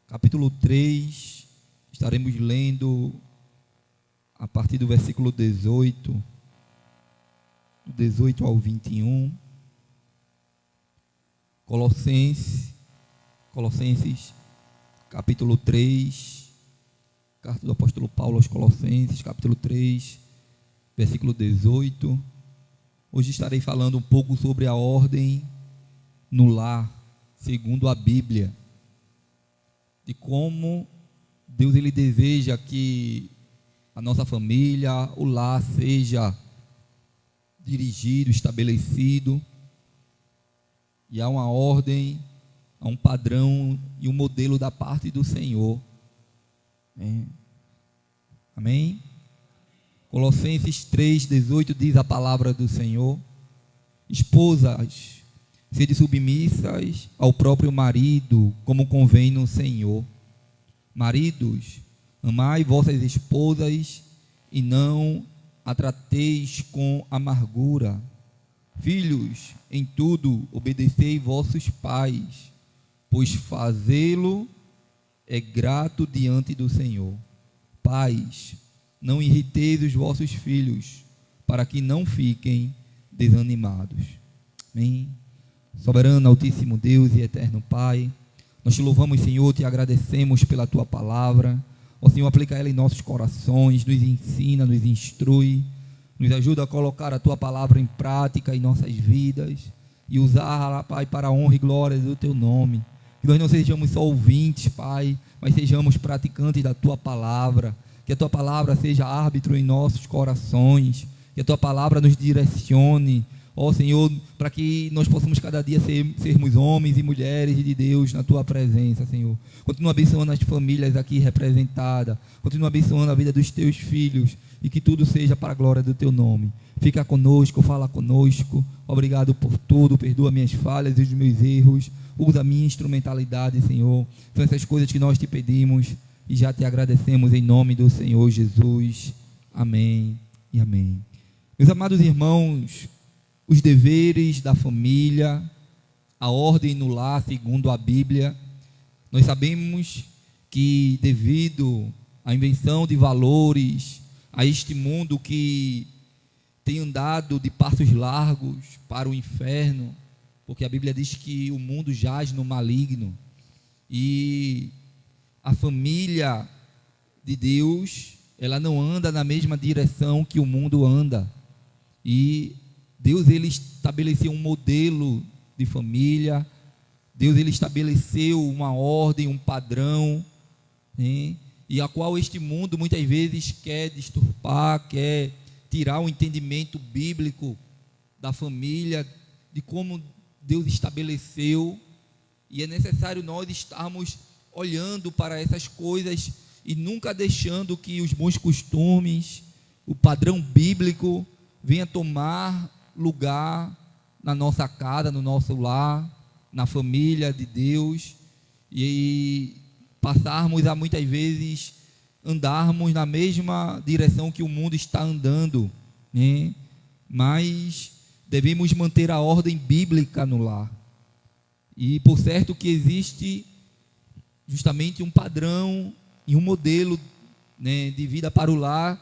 capítulo 3, estaremos lendo a partir do versículo 18, do 18 ao 21, Colossenses, capítulo 3, carta do apóstolo Paulo aos Colossenses, capítulo 3, versículo 18. Hoje estarei falando um pouco sobre a ordem no lar, segundo a Bíblia, de como Deus ele deseja que a nossa família, o lar seja dirigido, estabelecido, e há uma ordem, há um padrão e um modelo da parte do Senhor. Amém? Colossenses 3:18 diz a palavra do Senhor: esposas, sede submissas ao próprio marido, como convém no Senhor. Maridos, amai vossas esposas e não a trateis com amargura. Filhos, em tudo obedecei vossos pais, pois fazê-lo é grato diante do Senhor. Pais, não irriteis os vossos filhos, para que não fiquem desanimados. Amém. Soberano, altíssimo Deus e eterno Pai, nós te louvamos, Senhor, te agradecemos pela tua palavra. Ó Senhor, aplica ela em nossos corações, nos ensina, nos instrui, nos ajuda a colocar a tua palavra em prática em nossas vidas e usar, Pai, para a honra e glória do teu nome. Que nós não sejamos só ouvintes, Pai, mas sejamos praticantes da tua palavra. Que a tua palavra seja árbitro em nossos corações, que a tua palavra nos direcione, ó Senhor, para que nós possamos cada dia sermos homens e mulheres de Deus na tua presença, Senhor. Continua abençoando as famílias aqui representadas, continua abençoando a vida dos teus filhos, e que tudo seja para a glória do teu nome. Fica conosco, fala conosco. Obrigado por tudo, perdoa minhas falhas e os meus erros, usa a minha instrumentalidade, Senhor. São essas coisas que nós te pedimos e já te agradecemos em nome do Senhor Jesus. Amém e amém. Meus amados irmãos, os deveres da família, a ordem no lar segundo a Bíblia, nós sabemos que devido à invenção de valores, a este mundo que tem andado de passos largos para o inferno, porque a Bíblia diz que o mundo jaz no maligno, e a família de Deus, ela não anda na mesma direção que o mundo anda, e Deus ele estabeleceu um modelo de família, Deus ele estabeleceu uma ordem, um padrão, né? E a qual este mundo muitas vezes quer distorcer, quer tirar o entendimento bíblico da família, de como Deus estabeleceu, e é necessário nós estarmos olhando para essas coisas e nunca deixando que os bons costumes, o padrão bíblico venha tomar lugar na nossa casa, no nosso lar, na família de Deus, e passarmos a muitas vezes andarmos na mesma direção que o mundo está andando, né? Mas devemos manter a ordem bíblica no lar. E por certo que existe justamente um padrão e um modelo, né, de vida para o lar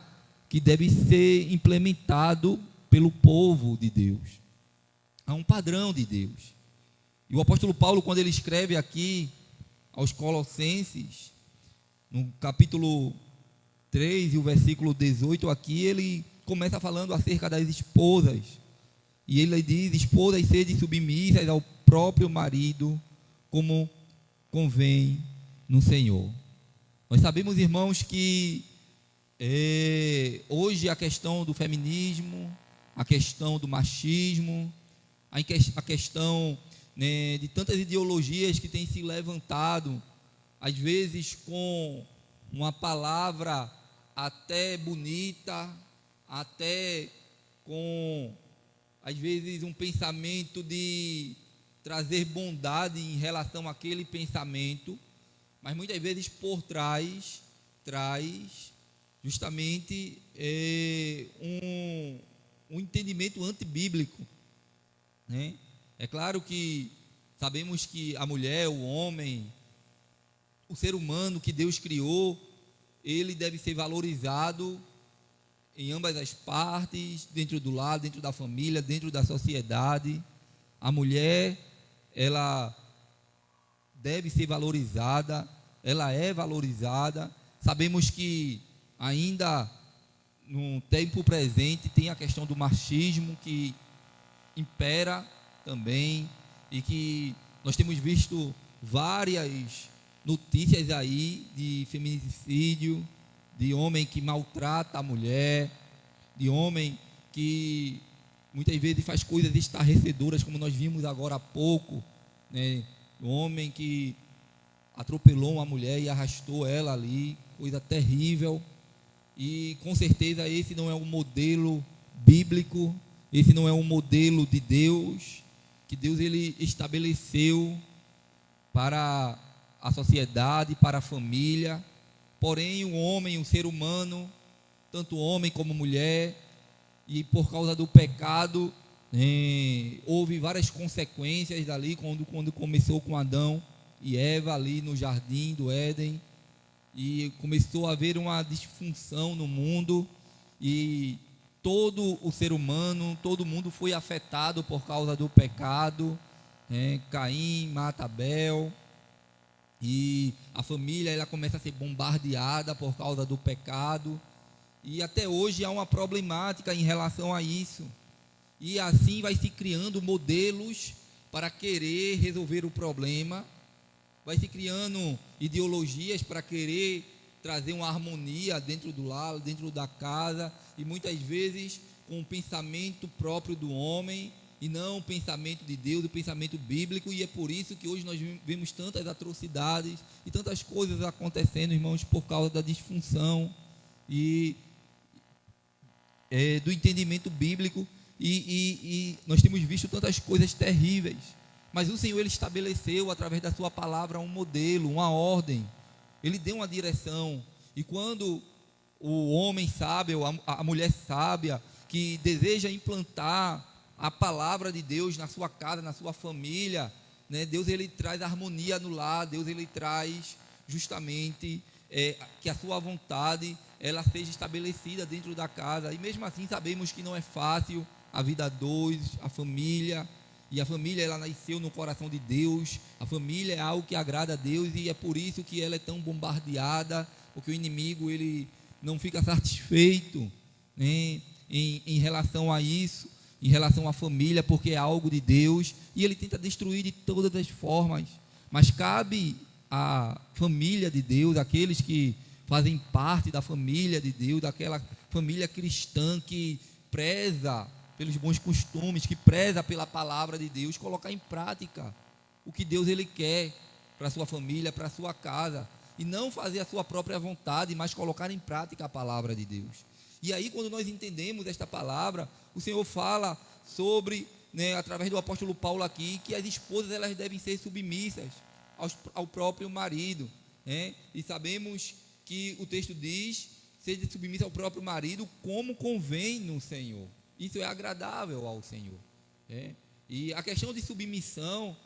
que deve ser implementado pelo povo de Deus. Há um padrão de Deus. E o apóstolo Paulo, quando ele escreve aqui aos Colossenses, no capítulo 3 e o versículo 18 aqui, ele começa falando acerca das esposas. E ele diz: esposas, sede submissas ao próprio marido, como convém no Senhor. Nós sabemos, irmãos, que hoje a questão do feminismo, a questão do machismo, a questão, né, de tantas ideologias que têm se levantado, às vezes com uma palavra até bonita, até com, às vezes, um pensamento de trazer bondade em relação àquele pensamento, mas muitas vezes por trás traz justamente um entendimento antibíblico, né? É claro que sabemos que a mulher, o homem, o ser humano que Deus criou, ele deve ser valorizado em ambas as partes, dentro do lar, dentro da família, dentro da sociedade. A mulher, ela deve ser valorizada, ela é valorizada. Sabemos que ainda no tempo presente tem a questão do machismo que impera também, e que nós temos visto várias notícias aí de feminicídio, de homem que maltrata a mulher, de homem que muitas vezes faz coisas estarrecedoras, como nós vimos agora há pouco, né? Um homem que atropelou uma mulher e arrastou ela ali, coisa terrível. E com certeza esse não é um modelo bíblico, esse não é um modelo de Deus, que Deus ele estabeleceu para a sociedade, para a família. Porém, o homem, o ser humano, tanto homem como mulher, e por causa do pecado, houve várias consequências dali, quando começou com Adão e Eva ali no jardim do Éden, e começou a haver uma disfunção no mundo, e todo o ser humano, todo mundo foi afetado por causa do pecado. Caim mata Abel, e a família ela começa a ser bombardeada por causa do pecado, e até hoje há uma problemática em relação a isso, e assim vai se criando modelos para querer resolver o problema, vai se criando ideologias para querer trazer uma harmonia dentro do lar, dentro da casa, e muitas vezes com o pensamento próprio do homem, e não o pensamento de Deus, o pensamento bíblico. E é por isso que hoje nós vemos tantas atrocidades e tantas coisas acontecendo, irmãos, por causa da disfunção e do entendimento bíblico, e nós temos visto tantas coisas terríveis. Mas o Senhor ele estabeleceu através da sua palavra um modelo, uma ordem. Ele deu uma direção. E quando o homem sábio, a mulher sábia, que deseja implantar a palavra de Deus na sua casa, na sua família, né? Deus ele traz harmonia no lar. Deus ele traz justamente que a sua vontade ela seja estabelecida dentro da casa. E mesmo assim sabemos que não é fácil a vida a dois, a família. E a família ela nasceu no coração de Deus. A família é algo que agrada a Deus, e é por isso que ela é tão bombardeada, porque o inimigo ele não fica satisfeito, né, em relação a isso, em relação à família, porque é algo de Deus, e ele tenta destruir de todas as formas. Mas cabe à família de Deus, aqueles que fazem parte da família de Deus, daquela família cristã que preza pelos bons costumes, que preza pela palavra de Deus, colocar em prática o que Deus ele quer para a sua família, para a sua casa, e não fazer a sua própria vontade, mas colocar em prática a palavra de Deus. E aí, quando nós entendemos esta palavra, o Senhor fala sobre, né, através do apóstolo Paulo aqui, que as esposas elas devem ser submissas ao próprio marido, né? E sabemos que o texto diz: seja submissa ao próprio marido como convém no Senhor. Isso é agradável ao Senhor. E a questão de submissão,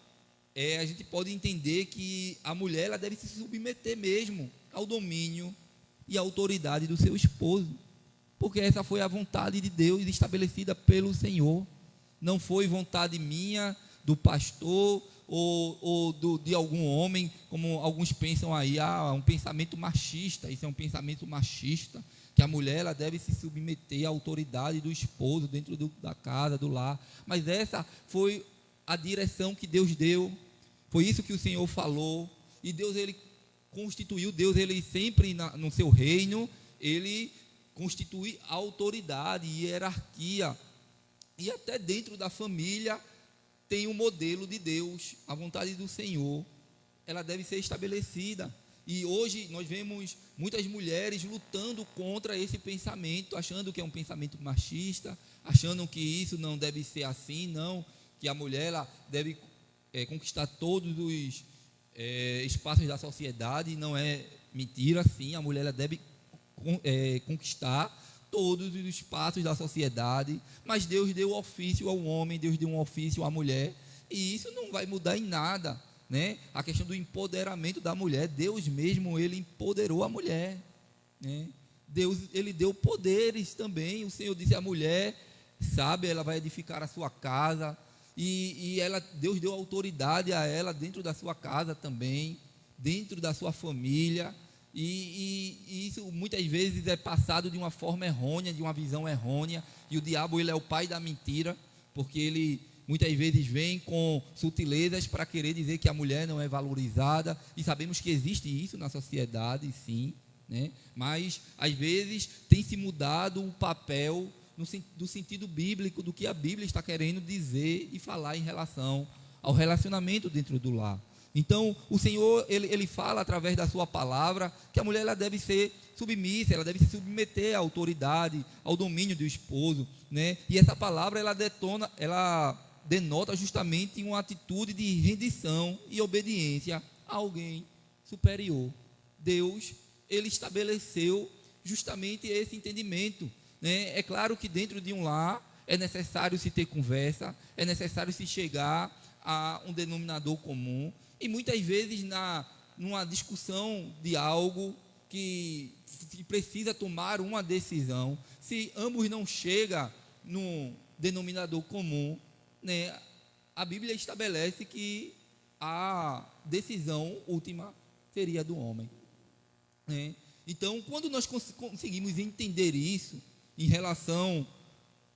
a gente pode entender que a mulher ela deve se submeter mesmo ao domínio e à autoridade do seu esposo, porque essa foi a vontade de Deus estabelecida pelo Senhor. Não foi vontade minha, do pastor, de algum homem, como alguns pensam aí, um pensamento machista. Isso é um pensamento machista, que a mulher ela deve se submeter à autoridade do esposo dentro da casa, do lar. Mas essa foi a direção que Deus deu, foi isso que o Senhor falou. E Deus, ele constituiu, Deus, ele sempre no seu reino, ele constitui autoridade e hierarquia. E até dentro da família tem um modelo de Deus. A vontade do Senhor, ela deve ser estabelecida. E hoje nós vemos muitas mulheres lutando contra esse pensamento, achando que é um pensamento machista, achando que isso não deve ser assim, não, que a mulher ela deve conquistar todos os espaços da sociedade. Não é mentira, sim, a mulher ela deve conquistar todos os espaços da sociedade, mas Deus deu ofício ao homem, Deus deu um ofício à mulher, e isso não vai mudar em nada, né? A questão do empoderamento da mulher, Deus mesmo, ele empoderou a mulher, né? Deus, ele deu poderes também. O Senhor disse: a mulher, sabe, ela vai edificar a sua casa, e Deus deu autoridade a ela dentro da sua casa também, dentro da sua família. E isso muitas vezes é passado de uma forma errônea, de uma visão errônea, e o diabo, ele é o pai da mentira, porque ele muitas vezes vem com sutilezas para querer dizer que a mulher não é valorizada, e sabemos que existe isso na sociedade, sim, né? Mas às vezes tem se mudado o papel do sentido bíblico do que a Bíblia está querendo dizer e falar em relação ao relacionamento dentro do lar. Então, o Senhor, ele fala através da sua palavra que a mulher ela deve ser submissa, ela deve se submeter à autoridade, ao domínio do esposo, né? E essa palavra, ela denota justamente uma atitude de rendição e obediência a alguém superior. Deus, ele estabeleceu justamente esse entendimento, né? É claro que dentro de um lar é necessário se ter conversa, é necessário se chegar a um denominador comum. E muitas vezes numa discussão de algo que se precisa tomar uma decisão, se ambos não chegam num denominador comum, né, a Bíblia estabelece que a decisão última seria do homem, né? Então, quando nós conseguimos entender isso em relação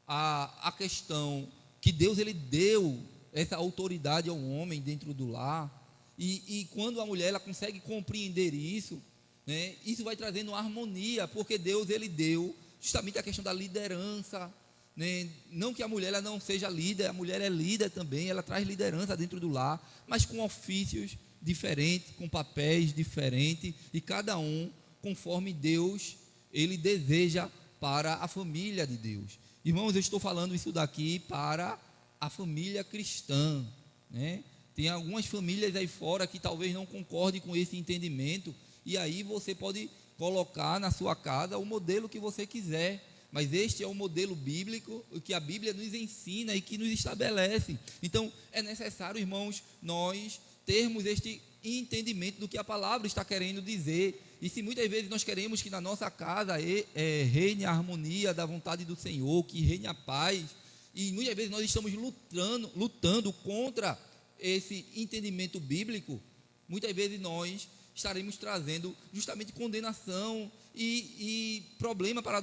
à questão que Deus, ele deu essa autoridade ao homem dentro do lar, e quando a mulher ela consegue compreender isso, né, isso vai trazendo harmonia, porque Deus, ele deu justamente a questão da liderança, né? Não que a mulher ela não seja líder, a mulher é líder também, ela traz liderança dentro do lar, mas com ofícios diferentes, com papéis diferentes, e cada um conforme Deus ele deseja para a família de Deus. Irmãos, eu estou falando isso daqui para a família cristã, né? Tem algumas famílias aí fora que talvez não concordem com esse entendimento, e aí você pode colocar na sua casa o modelo que você quiser, mas este é o modelo bíblico, o que a Bíblia nos ensina e que nos estabelece. Então, é necessário, irmãos, nós termos este entendimento do que a palavra está querendo dizer. E se muitas vezes nós queremos que na nossa casa reine a harmonia da vontade do Senhor, que reine a paz, e muitas vezes nós estamos lutando contra esse entendimento bíblico, muitas vezes nós estaremos trazendo justamente condenação e problema para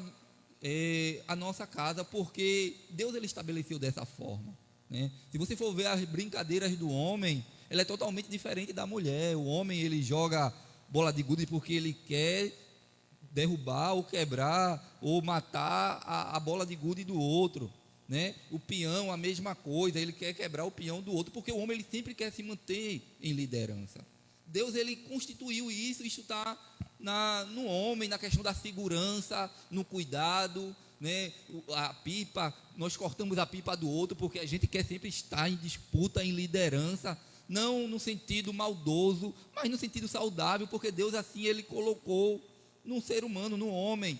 a nossa casa, porque Deus, ele estabeleceu dessa forma, né? Se você for ver as brincadeiras do homem, ela é totalmente diferente da mulher. O homem, ele joga bola de gude porque ele quer derrubar ou quebrar ou matar a bola de gude do outro, né? O peão, a mesma coisa, ele quer quebrar o peão do outro, porque o homem, ele sempre quer se manter em liderança. Deus, ele constituiu isso está no homem, na questão da segurança, no cuidado, né? A pipa, nós cortamos a pipa do outro porque a gente quer sempre estar em disputa, em liderança, não no sentido maldoso, mas no sentido saudável, porque Deus assim, ele colocou no ser humano, no homem,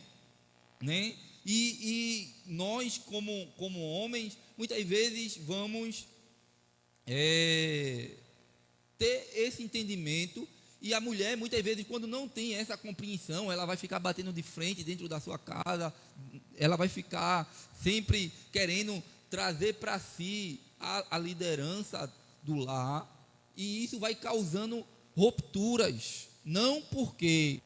né? E nós, como homens, muitas vezes vamos ter esse entendimento, e a mulher, muitas vezes, quando não tem essa compreensão, ela vai ficar batendo de frente dentro da sua casa, ela vai ficar sempre querendo trazer para si a liderança do lar, e isso vai causando rupturas, não porque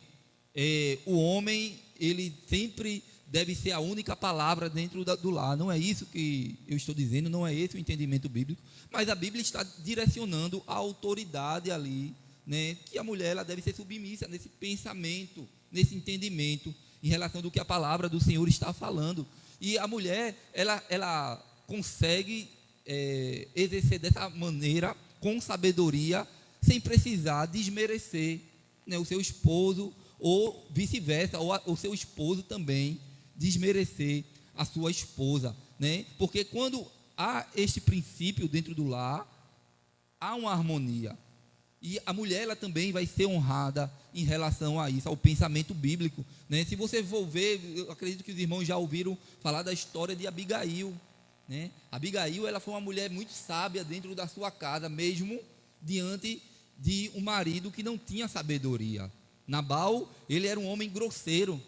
o homem, ele sempre deve ser a única palavra dentro do lar, não é isso que eu estou dizendo, não é esse o entendimento bíblico, mas a Bíblia está direcionando a autoridade ali, né, que a mulher ela deve ser submissa nesse pensamento, nesse entendimento, em relação do que a palavra do Senhor está falando, e a mulher, ela consegue exercer dessa maneira, com sabedoria, sem precisar desmerecer, né, o seu esposo, ou vice-versa, ou o seu esposo também desmerecer a sua esposa, né? Porque quando há este princípio dentro do lar, há uma harmonia, e a mulher ela também vai ser honrada em relação a isso, ao pensamento bíblico, né? Se você for ver, eu acredito que os irmãos já ouviram falar da história de Abigail, né? Abigail, ela foi uma mulher muito sábia dentro da sua casa, mesmo diante de um marido que não tinha sabedoria. Nabal, ele era um homem grosseiro,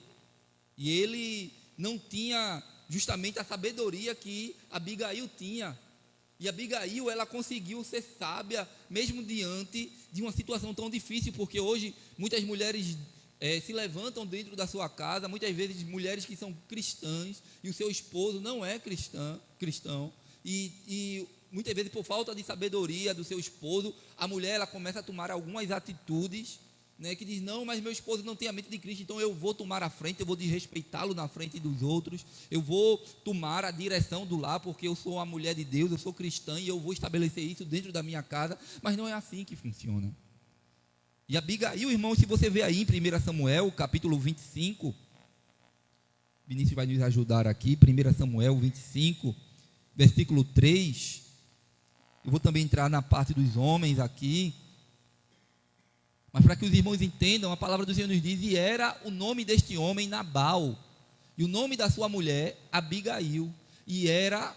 e ele não tinha justamente a sabedoria que Abigail tinha. E Abigail, ela conseguiu ser sábia, mesmo diante de uma situação tão difícil, porque hoje muitas mulheres se levantam dentro da sua casa, muitas vezes mulheres que são cristãs, e o seu esposo não é cristão, e muitas vezes por falta de sabedoria do seu esposo, a mulher ela começa a tomar algumas atitudes, né, que diz, não, mas meu esposo não tem a mente de Cristo, então eu vou tomar a frente, eu vou desrespeitá-lo na frente dos outros, eu vou tomar a direção do lar, porque eu sou a mulher de Deus, eu sou cristã, e eu vou estabelecer isso dentro da minha casa, mas não é assim que funciona. E Abigail, irmão, se você vê aí em 1 Samuel, capítulo 25, Vinícius vai nos ajudar aqui, 1 Samuel 25, versículo 3, eu vou também entrar na parte dos homens aqui, mas para que os irmãos entendam, a palavra do Senhor nos diz, e era o nome deste homem Nabal, e o nome da sua mulher Abigail, e era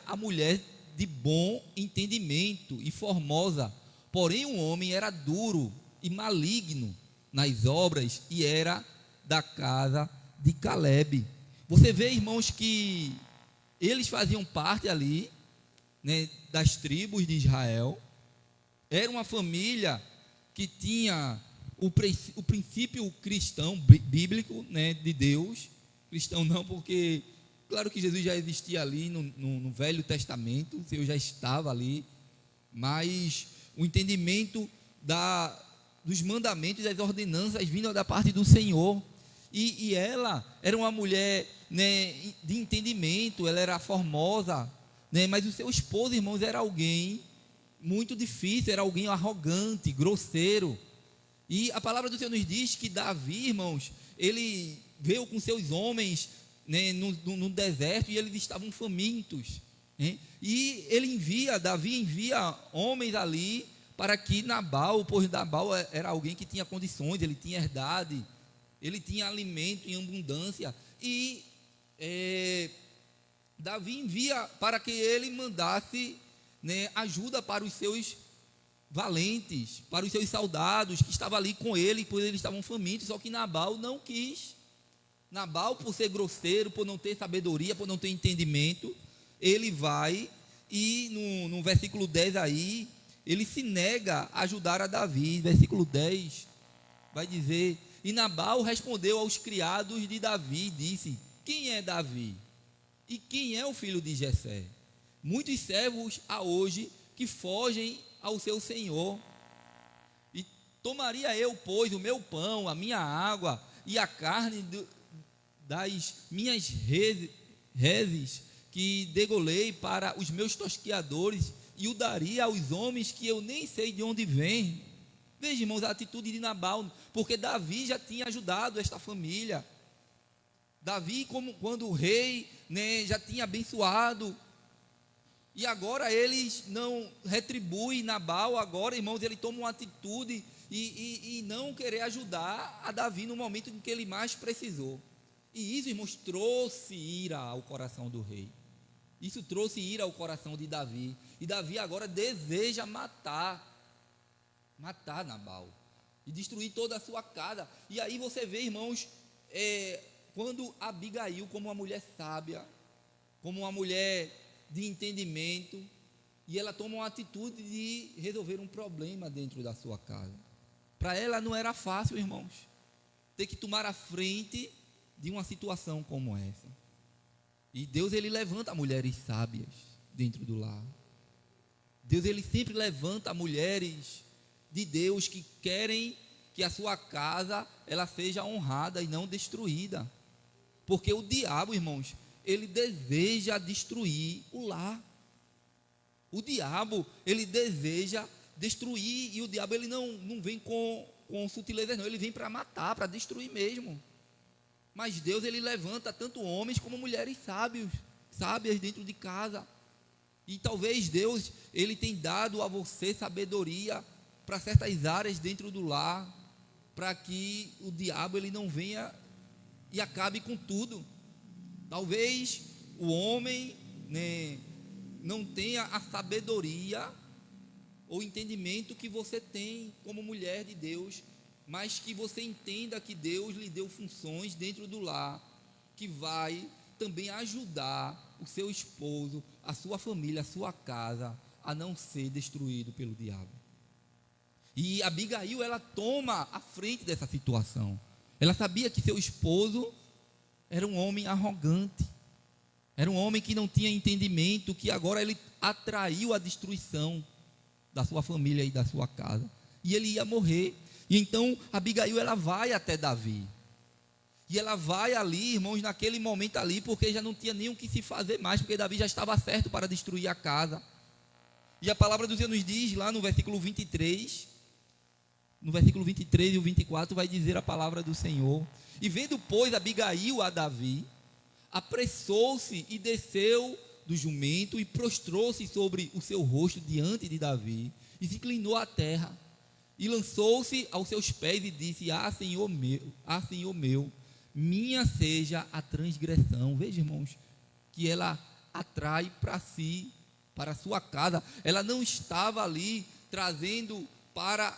a mulher de bom entendimento e formosa, porém o homem era duro e maligno nas obras, e era da casa de Calebe. Você vê, irmãos, que eles faziam parte ali, né, das tribos de Israel, era uma família que tinha o princípio cristão, bíblico, né, de Deus. Cristão não, porque claro que Jesus já existia ali no Velho Testamento, o Senhor já estava ali, mas o entendimento dos mandamentos, das ordenanças vindo da parte do Senhor, e ela era uma mulher, né, de entendimento, ela era formosa, né, mas o seu esposo, irmãos, era alguém muito difícil, era alguém arrogante, grosseiro, e a palavra do Senhor nos diz que Davi, irmãos, ele veio com seus homens, né, no deserto, e eles estavam famintos, né, e Davi envia homens ali, para que Nabal, pois Nabal era alguém que tinha condições, ele tinha herdade, ele tinha alimento em abundância, e Davi envia para que ele mandasse, né, ajuda para os seus valentes, para os seus soldados que estavam ali com ele, pois eles estavam famintos, só que Nabal não quis. Nabal, por ser grosseiro, por não ter sabedoria, por não ter entendimento, ele vai e no versículo 10 aí, ele se nega a ajudar a Davi. Versículo 10 vai dizer, e Nabal respondeu aos criados de Davi e disse, quem é Davi? E quem é o filho de Jessé? Muitos servos há hoje que fogem ao seu senhor, e tomaria eu, pois, o meu pão, a minha água e a carne das minhas reses que degolei para os meus tosquiadores, e o daria aos homens que eu nem sei de onde vêm. Veja, irmãos, a atitude de Nabal, porque Davi já tinha ajudado esta família. Davi, quando o rei, né, já tinha abençoado, e agora eles não retribuem Nabal. Agora, irmãos, ele toma uma atitude e não querer ajudar a Davi no momento em que ele mais precisou. E isso, irmãos, trouxe ira ao coração do rei. Isso trouxe ira ao coração de Davi. E Davi agora deseja matar Nabal e destruir toda a sua casa. E aí você vê, irmãos, quando Abigail, como uma mulher sábia, como uma mulher de entendimento, e ela toma uma atitude de resolver um problema dentro da sua casa. Para ela não era fácil, irmãos, ter que tomar a frente de uma situação como essa. E Deus, ele levanta mulheres sábias dentro do lar. Deus, ele sempre levanta mulheres de Deus que querem que a sua casa ela seja honrada e não destruída. Porque o diabo, irmãos, ele deseja destruir o lar. O diabo, ele deseja destruir, e o diabo, ele não vem com sutilezas, não, ele vem para matar, para destruir mesmo. Mas Deus, ele levanta tanto homens como mulheres sábias dentro de casa. E talvez Deus, ele tem dado a você sabedoria para certas áreas dentro do lar, para que o diabo, ele não venha e acabe com tudo. Talvez o homem, né, não tenha a sabedoria ou entendimento que você tem como mulher de Deus, mas que você entenda que Deus lhe deu funções dentro do lar, que vai também ajudar o seu esposo, a sua família, a sua casa, a não ser destruído pelo diabo. E Abigail, ela toma a frente dessa situação. Ela sabia que seu esposo era um homem arrogante, era um homem que não tinha entendimento, que agora ele atraiu a destruição da sua família e da sua casa, e ele ia morrer. E então Abigail, ela vai até Davi, e ela vai ali, irmãos, naquele momento ali, porque já não tinha nem o que se fazer mais, porque Davi já estava certo para destruir a casa. E a palavra do Senhor nos diz lá no versículo 23, no versículo 23 e o 24 vai dizer a palavra do Senhor: e vendo, pois, Abigail a Davi, apressou-se e desceu do jumento e prostrou-se sobre o seu rosto diante de Davi, e se inclinou à terra, e lançou-se aos seus pés e disse: Senhor meu, minha seja a transgressão. Veja, irmãos, que ela atrai para si, para a sua casa. Ela não estava ali trazendo para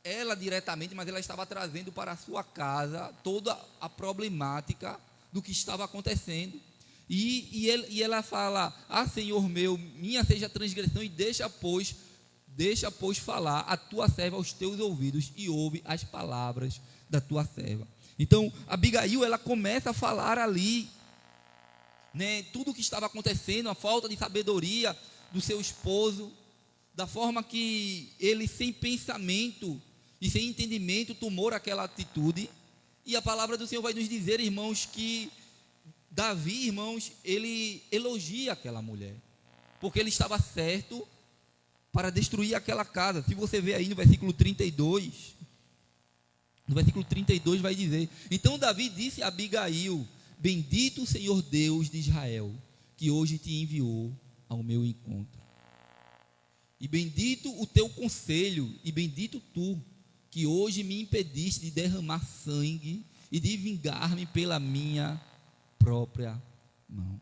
ela diretamente, mas ela estava trazendo para a sua casa toda a problemática do que estava acontecendo. E ela fala: Senhor meu, minha seja a transgressão, e deixa pois falar a tua serva aos teus ouvidos, e ouve as palavras da tua serva. Então Abigail, ela começa a falar ali, né, tudo o que estava acontecendo, a falta de sabedoria do seu esposo, da forma que ele, sem pensamento e sem entendimento, tomou aquela atitude. E a palavra do Senhor vai nos dizer, irmãos, que Davi, irmãos, ele elogia aquela mulher, porque ele estava certo para destruir aquela casa. Se você ver aí no versículo 32, vai dizer: então Davi disse a Abigail: bendito o Senhor Deus de Israel, que hoje te enviou ao meu encontro. E bendito o teu conselho, e bendito tu, que hoje me impediste de derramar sangue e de vingar-me pela minha própria mão.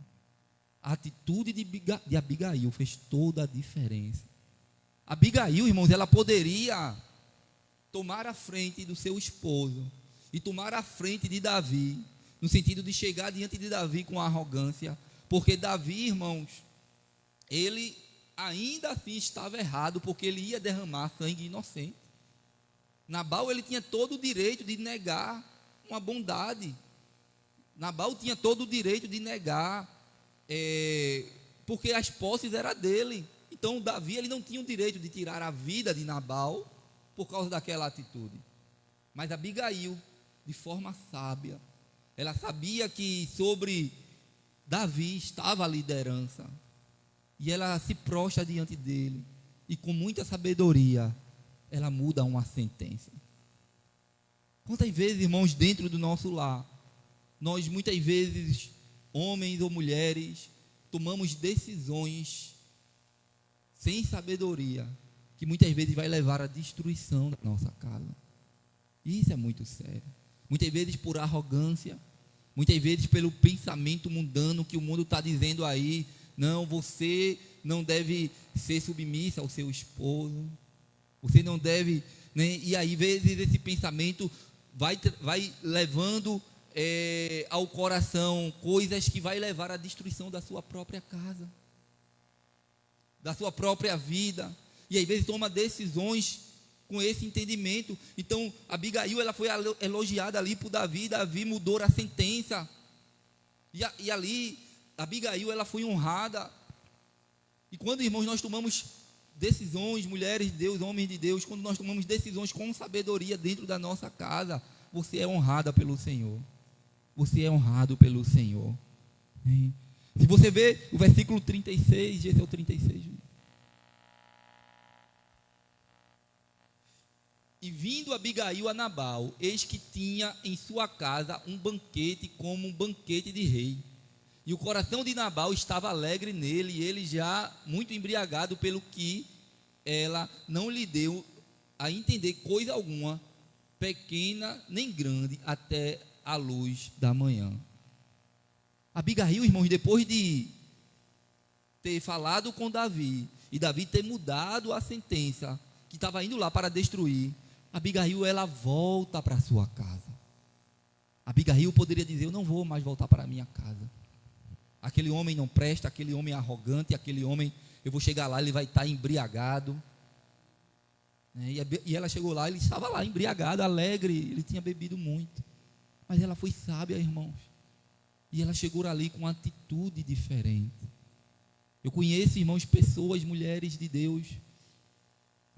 A atitude de Abigail fez toda a diferença. Abigail, irmãos, ela poderia tomar a frente do seu esposo e tomar a frente de Davi, no sentido de chegar diante de Davi com arrogância, porque Davi, irmãos, ele ainda assim estava errado, porque ele ia derramar sangue inocente. Nabal, ele tinha todo o direito de negar uma bondade. Nabal tinha todo o direito de negar, porque as posses eram dele. Então Davi, ele não tinha o direito de tirar a vida de Nabal por causa daquela atitude. Mas Abigail, de forma sábia, ela sabia que sobre Davi estava a liderança, e ela se prostra diante dele, e com muita sabedoria ela muda uma sentença. Quantas vezes, irmãos, dentro do nosso lar, nós muitas vezes, homens ou mulheres, tomamos decisões sem sabedoria, que muitas vezes vai levar à destruição da nossa casa. Isso é muito sério. Muitas vezes por arrogância, muitas vezes pelo pensamento mundano que o mundo está dizendo aí: não, você não deve ser submissa ao seu esposo, você não deve, né? E aí, às vezes, esse pensamento vai levando ao coração coisas que vai levar à destruição da sua própria casa. da sua própria vida, e às vezes toma decisões com esse entendimento. Então, Abigail, ela foi elogiada ali por Davi. Davi mudou a sentença, e ali, Abigail, ela foi honrada. E quando, irmãos, nós tomamos decisões, mulheres de Deus, homens de Deus, quando nós tomamos decisões com sabedoria dentro da nossa casa, você é honrada pelo Senhor. Você é honrado pelo Senhor. Se você vê o versículo 36, esse é o 36. E vindo Abigail a Nabal, eis que tinha em sua casa um banquete como um banquete de rei. E o coração de Nabal estava alegre nele, e ele já muito embriagado, pelo que ela não lhe deu a entender coisa alguma, pequena nem grande, até a luz da manhã. Abigail, irmãos, depois de ter falado com Davi, e Davi ter mudado a sentença, que estava indo lá para destruir, Abigail, ela volta para sua casa. Abigail poderia dizer: eu não vou mais voltar para a minha casa. Aquele homem não presta, aquele homem é arrogante, aquele homem, eu vou chegar lá, ele vai estar embriagado. E ela chegou lá, ele estava lá embriagado, alegre, ele tinha bebido muito. Mas ela foi sábia, irmãos. E ela chegou ali com uma atitude diferente. Eu conheço, irmãos, pessoas, mulheres de Deus,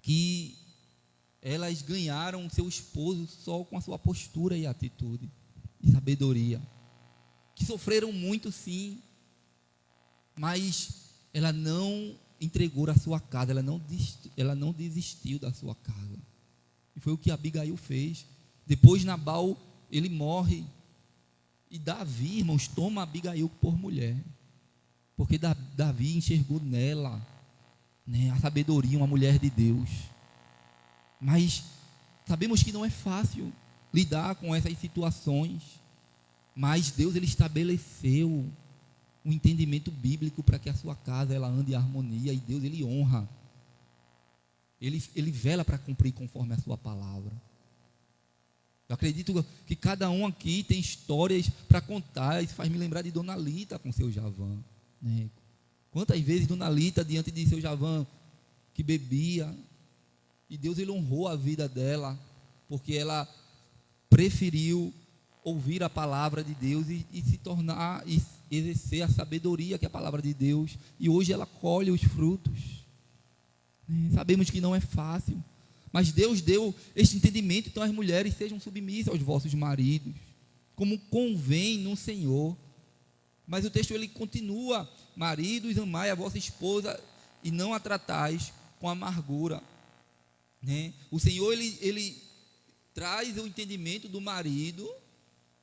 que elas ganharam seu esposo só com a sua postura e atitude e sabedoria, que sofreram muito, sim, mas ela não entregou a sua casa, ela não desistiu da sua casa. E foi o que Abigail fez. Depois Nabal, ele morre, e Davi, irmãos, toma Abigail por mulher, porque Davi enxergou nela, a sabedoria, uma mulher de Deus. Mas sabemos que não é fácil lidar com essas situações, mas Deus, ele estabeleceu um entendimento bíblico para que a sua casa ela ande em harmonia, e Deus, ele honra, ele vela para cumprir conforme a sua palavra. Eu acredito que cada um aqui tem histórias para contar. Isso faz me lembrar de Dona Lita com seu Javan, Quantas vezes Dona Lita, diante de seu Javan, que bebia, e Deus, ele honrou a vida dela, porque ela preferiu ouvir a palavra de Deus e se tornar, e exercer a sabedoria que é a palavra de Deus, e hoje ela colhe os frutos. Sabemos que não é fácil, mas Deus deu este entendimento. Então as mulheres sejam submissas aos vossos maridos, como convém no Senhor. Mas o texto, ele continua: maridos, amai a vossa esposa e não a tratais com amargura. O Senhor, ele traz o entendimento do marido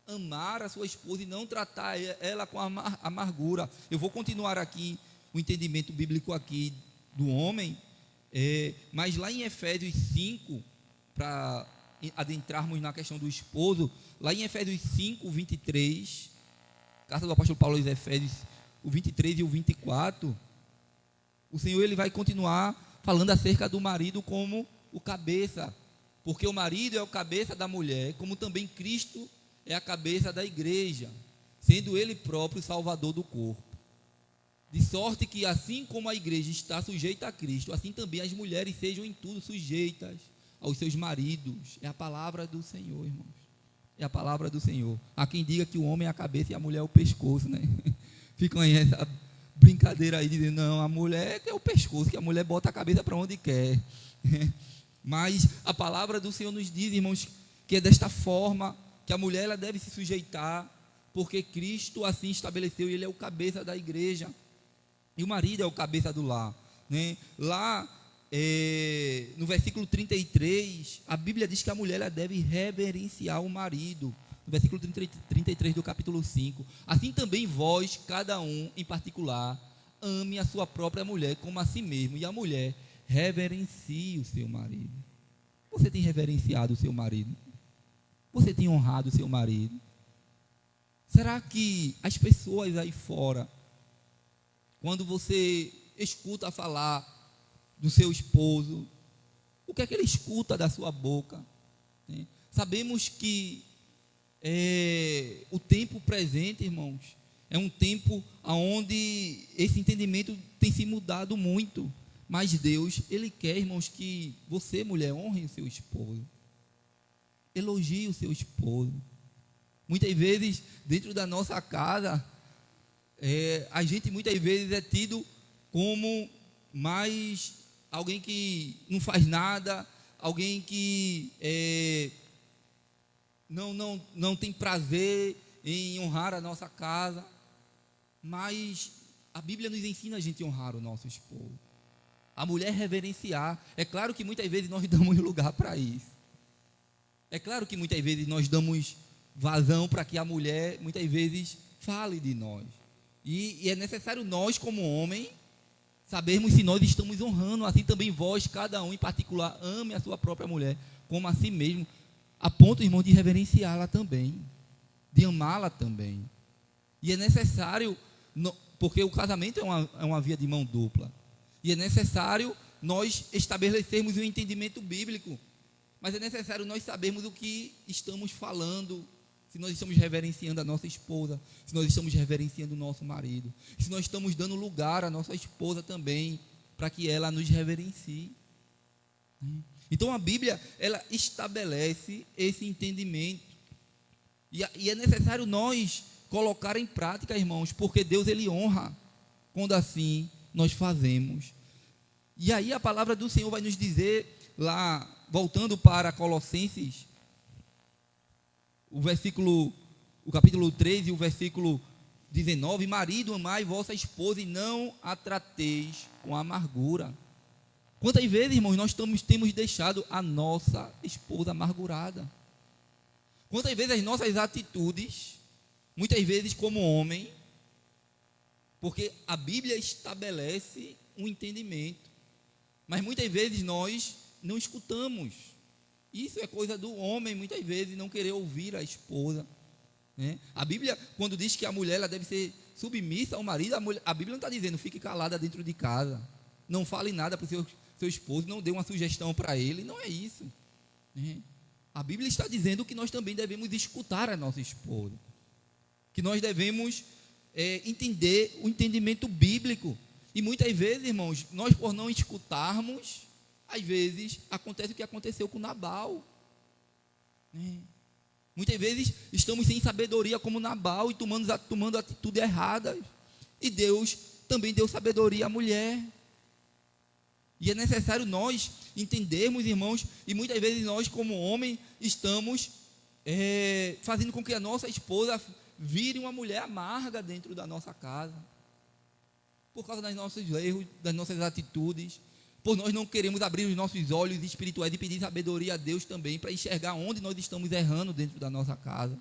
amar a sua esposa e não tratar ela com amargura. Eu vou continuar aqui o entendimento bíblico aqui do homem, mas lá em Efésios 5, para adentrarmos na questão do esposo, lá em Efésios 5, 23, carta do apóstolo Paulo aos Efésios, o 23 e o 24, o Senhor, ele vai continuar falando acerca do marido como o cabeça, porque o marido é o cabeça da mulher, como também Cristo é a cabeça da igreja, sendo ele próprio o salvador do corpo. De sorte que, assim como a igreja está sujeita a Cristo, assim também as mulheres sejam em tudo sujeitas aos seus maridos. É a palavra do Senhor, irmãos. É a palavra do Senhor. Há quem diga que o homem é a cabeça e a mulher é o pescoço, Ficam aí essa brincadeira aí, dizendo: não, a mulher é o pescoço, que a mulher bota a cabeça para onde quer. Mas a palavra do Senhor nos diz, irmãos, que é desta forma que a mulher, ela deve se sujeitar, porque Cristo assim estabeleceu, e ele é o cabeça da igreja, e o marido é o cabeça do lar, Lá no versículo 33, a Bíblia diz que a mulher, ela deve reverenciar o marido. No versículo 33 do capítulo 5: assim também vós, cada um em particular, ame a sua própria mulher como a si mesmo, e a mulher reverencie o seu marido. Você tem reverenciado o seu marido? Você tem honrado o seu marido? Será que as pessoas aí fora, quando você escuta falar do seu esposo, o que é que ele escuta da sua boca? Sabemos que o tempo presente, irmãos, é um tempo onde esse entendimento tem se mudado muito. Mas Deus, Ele quer, irmãos, que você, mulher, honre o seu esposo. Elogie o seu esposo. Muitas vezes, dentro da nossa casa, a gente muitas vezes é tido como mais alguém que não faz nada, alguém que não tem prazer em honrar a nossa casa. Mas a Bíblia nos ensina a gente a honrar o nosso esposo. A mulher reverenciar. É claro que muitas vezes nós damos lugar para isso. É claro que muitas vezes nós damos vazão para que a mulher, muitas vezes, fale de nós. E é necessário nós, como homem, sabermos se nós estamos honrando. Assim também vós, cada um em particular, ame a sua própria mulher, como a si mesmo, a ponto, irmão, de reverenciá-la também, de amá-la também. E é necessário, porque o casamento é uma via de mão dupla, e é necessário nós estabelecermos um entendimento bíblico, mas é necessário nós sabermos o que estamos falando, se nós estamos reverenciando a nossa esposa, se nós estamos reverenciando o nosso marido, se nós estamos dando lugar à nossa esposa também, para que ela nos reverencie. Então a Bíblia, ela estabelece esse entendimento, e é necessário nós colocar em prática, irmãos, porque Deus, Ele honra quando assim nós fazemos. E aí a palavra do Senhor vai nos dizer lá, voltando para Colossenses, o capítulo 3 e o versículo 19: marido, amai vossa esposa e não a trateis com amargura. Quantas vezes, irmãos, nós temos deixado a nossa esposa amargurada? Quantas vezes as nossas atitudes, muitas vezes como homem, porque a Bíblia estabelece um entendimento, mas muitas vezes nós não escutamos. Isso é coisa do homem, muitas vezes, não querer ouvir a esposa, né? A Bíblia, quando diz que a mulher ela deve ser submissa ao marido, a Bíblia não está dizendo fique calada dentro de casa, não fale nada para o seu esposo, não dê uma sugestão para ele, não é isso, né? A Bíblia está dizendo que nós também devemos escutar a nossa esposa, que nós devemos entender o entendimento bíblico. E muitas vezes, irmãos, nós por não escutarmos, às vezes acontece o que aconteceu com Nabal, né? Muitas vezes estamos sem sabedoria como Nabal e tomando atitudes erradas, e Deus também deu sabedoria à mulher. E é necessário nós entendermos, irmãos, e muitas vezes nós como homem estamos fazendo com que a nossa esposa vire uma mulher amarga dentro da nossa casa, por causa dos nossos erros, das nossas atitudes, por nós não queremos abrir os nossos olhos espirituais e pedir sabedoria a Deus também, para enxergar onde nós estamos errando dentro da nossa casa,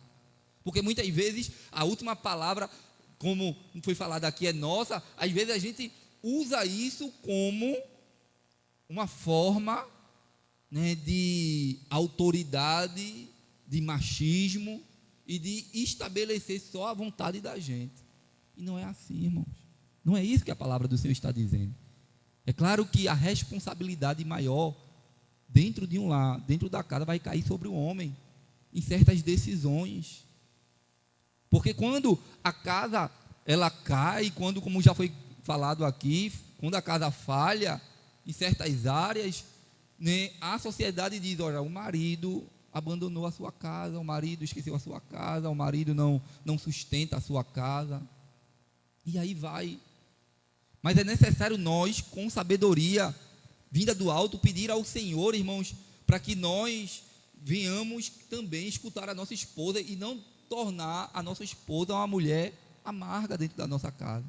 porque muitas vezes a última palavra, como foi falado aqui, é nossa. Às vezes a gente usa isso como uma forma, né, de autoridade, de machismo e de estabelecer só a vontade da gente. E não é assim, irmãos. Não é isso que a palavra do Senhor está dizendo. É claro que a responsabilidade maior dentro de um lar, dentro da casa, vai cair sobre o homem em certas decisões. Porque quando a casa ela cai, quando, como já foi falado aqui, quando a casa falha em certas áreas, né, a sociedade diz: olha, o marido abandonou a sua casa, o marido esqueceu a sua casa, o marido não sustenta a sua casa, e aí vai. Mas é necessário nós, com sabedoria vinda do alto, pedir ao Senhor, irmãos, para que nós venhamos também escutar a nossa esposa e não tornar a nossa esposa uma mulher amarga dentro da nossa casa.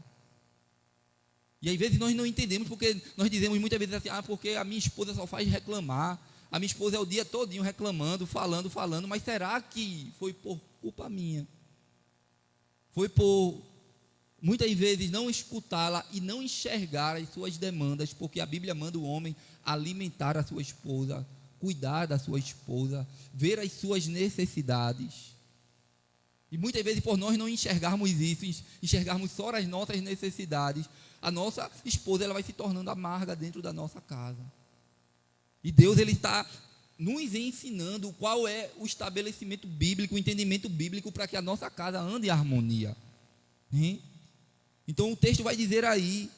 E às vezes nós não entendemos, porque nós dizemos muitas vezes assim: porque a minha esposa só faz reclamar, a minha esposa é o dia todinho reclamando, falando, mas será que foi por culpa minha? Foi por muitas vezes não escutá-la e não enxergar as suas demandas, porque a Bíblia manda o homem alimentar a sua esposa, cuidar da sua esposa, ver as suas necessidades. E muitas vezes, por nós não enxergarmos isso, enxergarmos só as nossas necessidades, a nossa esposa ela vai se tornando amarga dentro da nossa casa. E Deus, Ele está nos ensinando qual é o estabelecimento bíblico, o entendimento bíblico, para que a nossa casa ande em harmonia. Então o texto vai dizer aí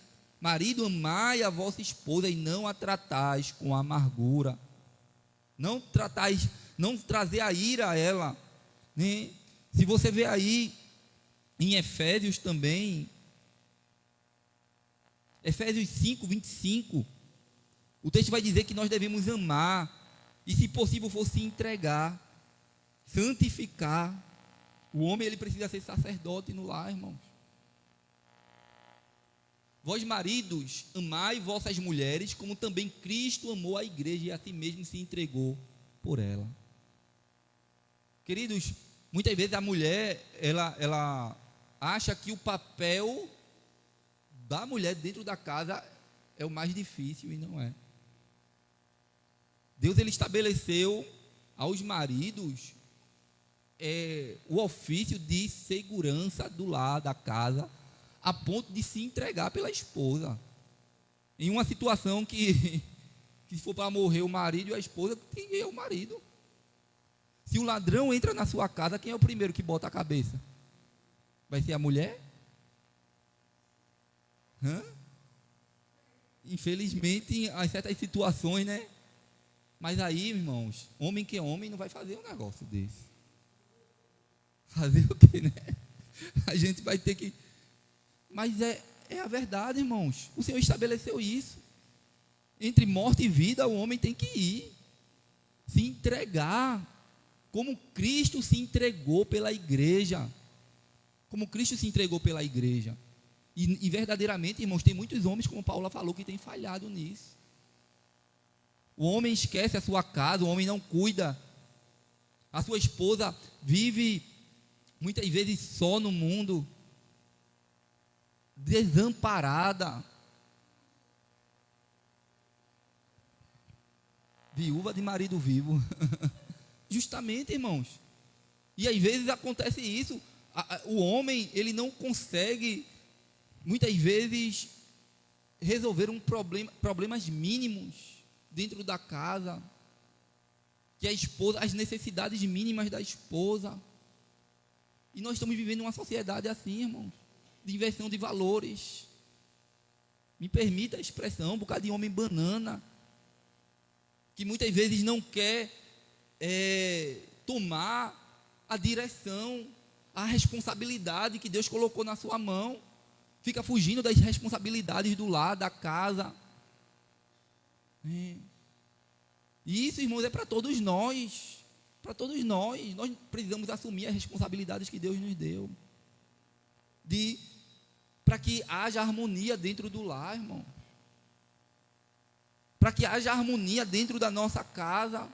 Marido, amai a vossa esposa e não a tratais com amargura. Não trazer a ira a ela, né? Se você vê aí em Efésios também, Efésios 5, 25, o texto vai dizer que nós devemos amar e, se possível, se entregar, santificar. O homem, ele precisa ser sacerdote no lar, irmãos. Vós, maridos, amai vossas mulheres, como também Cristo amou a igreja e a si mesmo se entregou por ela. Queridos, muitas vezes a mulher, ela acha que o papel da mulher dentro da casa é o mais difícil, e não é. Deus, ele estabeleceu aos maridos o ofício de segurança do lar, da casa, a ponto de se entregar pela esposa. Em uma situação que se for para morrer o marido e a esposa, quem é o marido? Se o ladrão entra na sua casa, quem é o primeiro que bota a cabeça? Vai ser a mulher? Infelizmente, em certas situações, né? Mas aí, irmãos, homem que é homem não vai fazer um negócio desse. Fazer o quê, né? A gente vai ter que... Mas é a verdade, irmãos. O Senhor estabeleceu isso. Entre morte e vida, o homem tem que ir. Se entregar. Como Cristo se entregou pela igreja. Como Cristo se entregou pela igreja. E verdadeiramente, irmãos, tem muitos homens, como Paulo falou, que têm falhado nisso. O homem esquece a sua casa, o homem não cuida. A sua esposa vive muitas vezes só no mundo, desamparada, viúva de marido vivo. Justamente, irmãos. E às vezes acontece isso. O homem, ele não consegue, muitas vezes, resolver problemas mínimos dentro da casa, que a esposa, as necessidades mínimas da esposa. E nós estamos vivendo uma sociedade assim, irmãos, de inversão de valores. Me permita a expressão, um bocado de homem banana, que muitas vezes não quer tomar a direção, a responsabilidade que Deus colocou na sua mão, fica fugindo das responsabilidades do lar, da casa. E isso, irmãos, é para todos nós. Para todos nós precisamos assumir as responsabilidades que Deus nos deu, para que haja harmonia dentro do lar, irmão, para que haja harmonia dentro da nossa casa.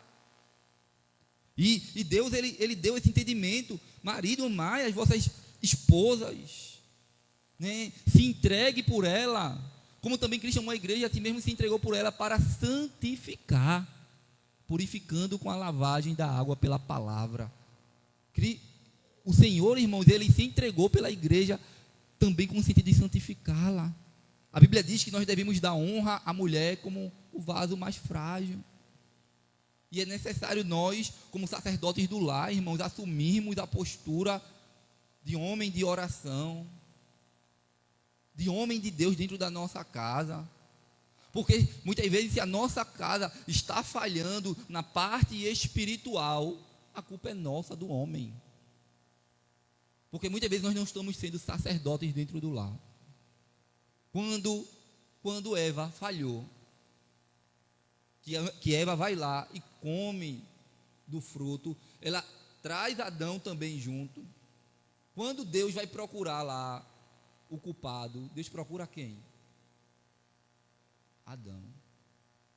E Deus, ele deu esse entendimento: marido, amai as vossas esposas, né? Se entregue por ela, como também Cristo amou a igreja e a si mesmo se entregou por ela, para santificar, purificando com a lavagem da água pela palavra. O Senhor, irmãos, ele se entregou pela igreja também com o sentido de santificá-la. A Bíblia diz que nós devemos dar honra à mulher como o vaso mais frágil. E é necessário nós, como sacerdotes do lar, irmãos, assumirmos a postura de homem de oração, de homem de Deus dentro da nossa casa. Porque muitas vezes, se a nossa casa está falhando na parte espiritual, a culpa é nossa, do homem. Porque muitas vezes nós não estamos sendo sacerdotes dentro do lar. Quando Eva falhou, que Eva vai lá e come do fruto, ela traz Adão também junto. Quando Deus vai procurar lá o culpado, Deus procura quem? Adão.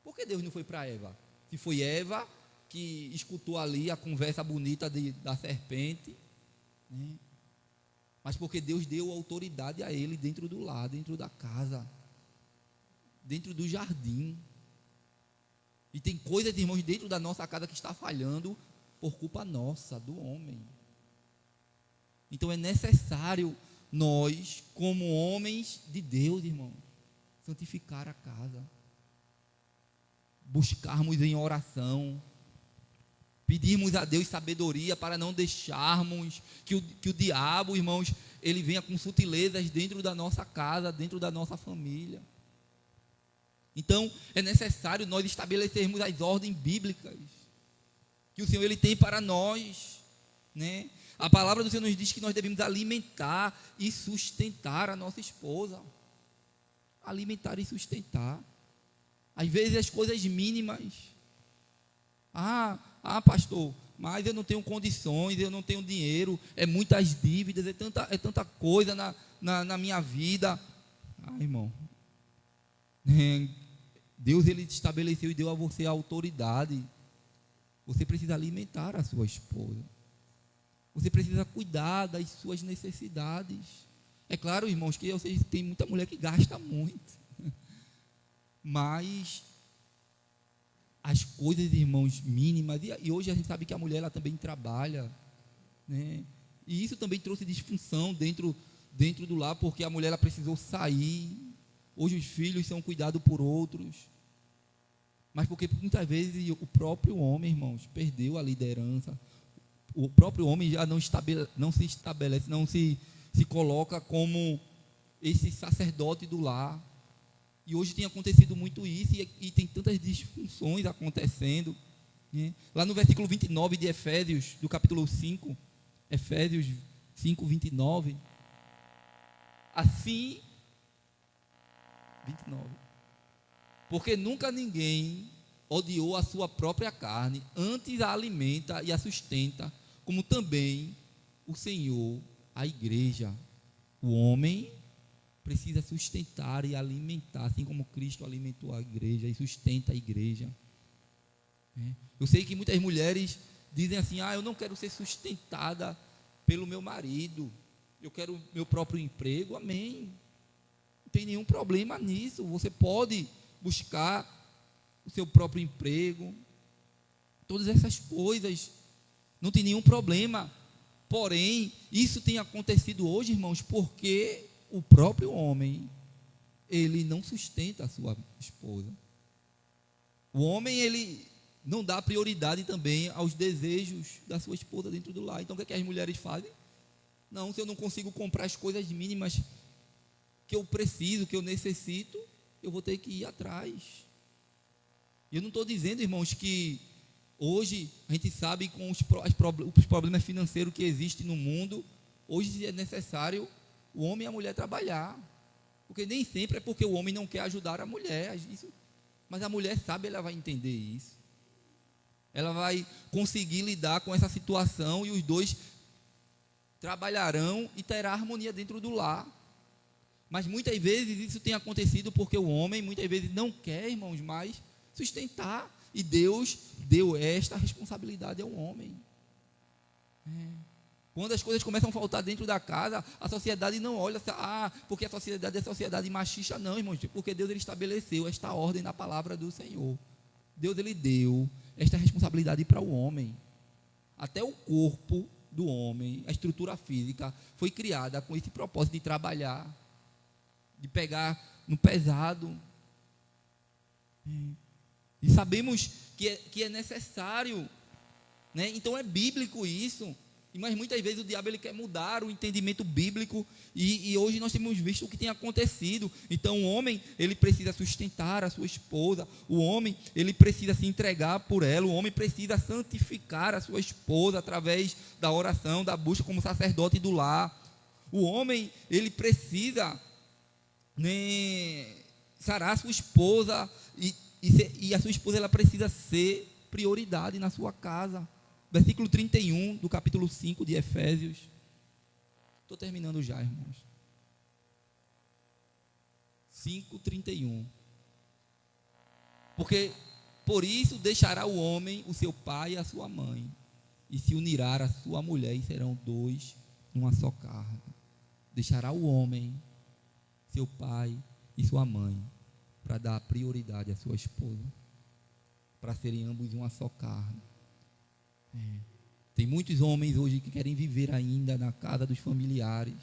Por que Deus não foi para Eva? Se foi Eva que escutou ali a conversa bonita da serpente, né? Mas porque Deus deu autoridade a ele dentro do lar, dentro da casa, dentro do jardim. E tem coisas, irmãos, dentro da nossa casa que está falhando por culpa nossa, do homem. Então é necessário nós, como homens de Deus, irmãos, santificar a casa, buscarmos em oração, pedirmos a Deus sabedoria para não deixarmos que o diabo, irmãos, ele venha com sutilezas dentro da nossa casa, dentro da nossa família. Então, é necessário nós estabelecermos as ordens bíblicas que o Senhor ele tem para nós, né? A palavra do Senhor nos diz que nós devemos alimentar e sustentar a nossa esposa. Alimentar e sustentar. Às vezes as coisas mínimas. Pastor, mas eu não tenho condições, eu não tenho dinheiro, é muitas dívidas, é tanta coisa na minha vida. Irmão, Deus ele te estabeleceu e deu a você a autoridade. Você precisa alimentar a sua esposa. Você precisa cuidar das suas necessidades. É claro, irmãos, que eu sei que tem muita mulher que gasta muito. Mas as coisas, irmãos, mínimas, e hoje a gente sabe que a mulher ela também trabalha, né? E isso também trouxe disfunção dentro do lar, porque a mulher ela precisou sair. Hoje os filhos são cuidados por outros. Mas porque muitas vezes o próprio homem, irmãos, perdeu a liderança. O próprio homem já não se estabelece, não se coloca como esse sacerdote do lar. E hoje tem acontecido muito isso, e tem tantas disfunções acontecendo, né? Lá no versículo 29 de Efésios, do capítulo 5, Efésios 5, 29. Assim, 29. Porque nunca ninguém odiou a sua própria carne, antes a alimenta e a sustenta, como também o Senhor, a igreja. O homem precisa sustentar e alimentar, assim como Cristo alimentou a igreja e sustenta a igreja. Eu sei que muitas mulheres dizem assim: eu não quero ser sustentada pelo meu marido, eu quero meu próprio emprego. Amém, não tem nenhum problema nisso. Você pode buscar o seu próprio emprego, todas essas coisas, não tem nenhum problema. Porém, isso tem acontecido hoje, irmãos, porque o próprio homem, ele não sustenta a sua esposa. O homem, ele não dá prioridade também aos desejos da sua esposa dentro do lar. Então, o que é que as mulheres fazem? Não, se eu não consigo comprar as coisas mínimas que eu preciso, que eu necessito, eu vou ter que ir atrás. Eu não estou dizendo, irmãos, que hoje a gente sabe com os problemas financeiros que existem no mundo, hoje é necessário o homem e a mulher trabalhar, porque nem sempre é porque o homem não quer ajudar a mulher, mas a mulher sabe, ela vai entender isso, ela vai conseguir lidar com essa situação, e os dois trabalharão e terá harmonia dentro do lar. Mas muitas vezes isso tem acontecido porque o homem muitas vezes não quer, irmãos, mais sustentar, e Deus deu esta responsabilidade ao homem. Quando as coisas começam a faltar dentro da casa, a sociedade não olha, porque a sociedade é sociedade machista. Não, irmãos, porque Deus ele estabeleceu esta ordem na palavra do Senhor. Deus ele deu esta responsabilidade para o homem. Até o corpo do homem, a estrutura física, foi criada com esse propósito de trabalhar, de pegar no pesado. E sabemos que é necessário, né? Então é bíblico isso. Mas muitas vezes o diabo ele quer mudar o entendimento bíblico, e hoje nós temos visto o que tem acontecido. Então o homem ele precisa sustentar a sua esposa, o homem ele precisa se entregar por ela, o homem precisa santificar a sua esposa através da oração, da busca como sacerdote do lar. O homem ele precisa, né, sarar a sua esposa, e a sua esposa ela precisa ser prioridade na sua casa. Versículo 31 do capítulo 5 de Efésios. Estou terminando já, irmãos. 5:31. Porque por isso deixará o homem o seu pai e a sua mãe, e se unirá a sua mulher, e serão dois numa só carne. Deixará o homem, seu pai e sua mãe, para dar prioridade à sua esposa, para serem ambos uma só carne. Tem muitos homens hoje que querem viver ainda na casa dos familiares,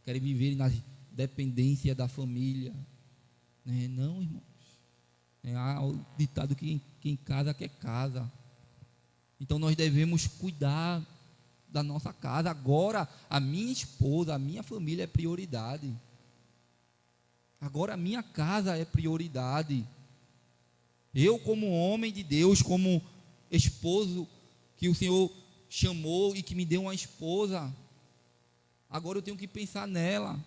querem viver na dependência da família, né? Não, irmãos. Há o ditado que quem casa quer casa. Então nós devemos cuidar da nossa casa. Agora a minha esposa, a minha família é prioridade. Agora a minha casa é prioridade. Eu, como homem de Deus, como esposo que o Senhor chamou e que me deu uma esposa, agora eu tenho que pensar nela.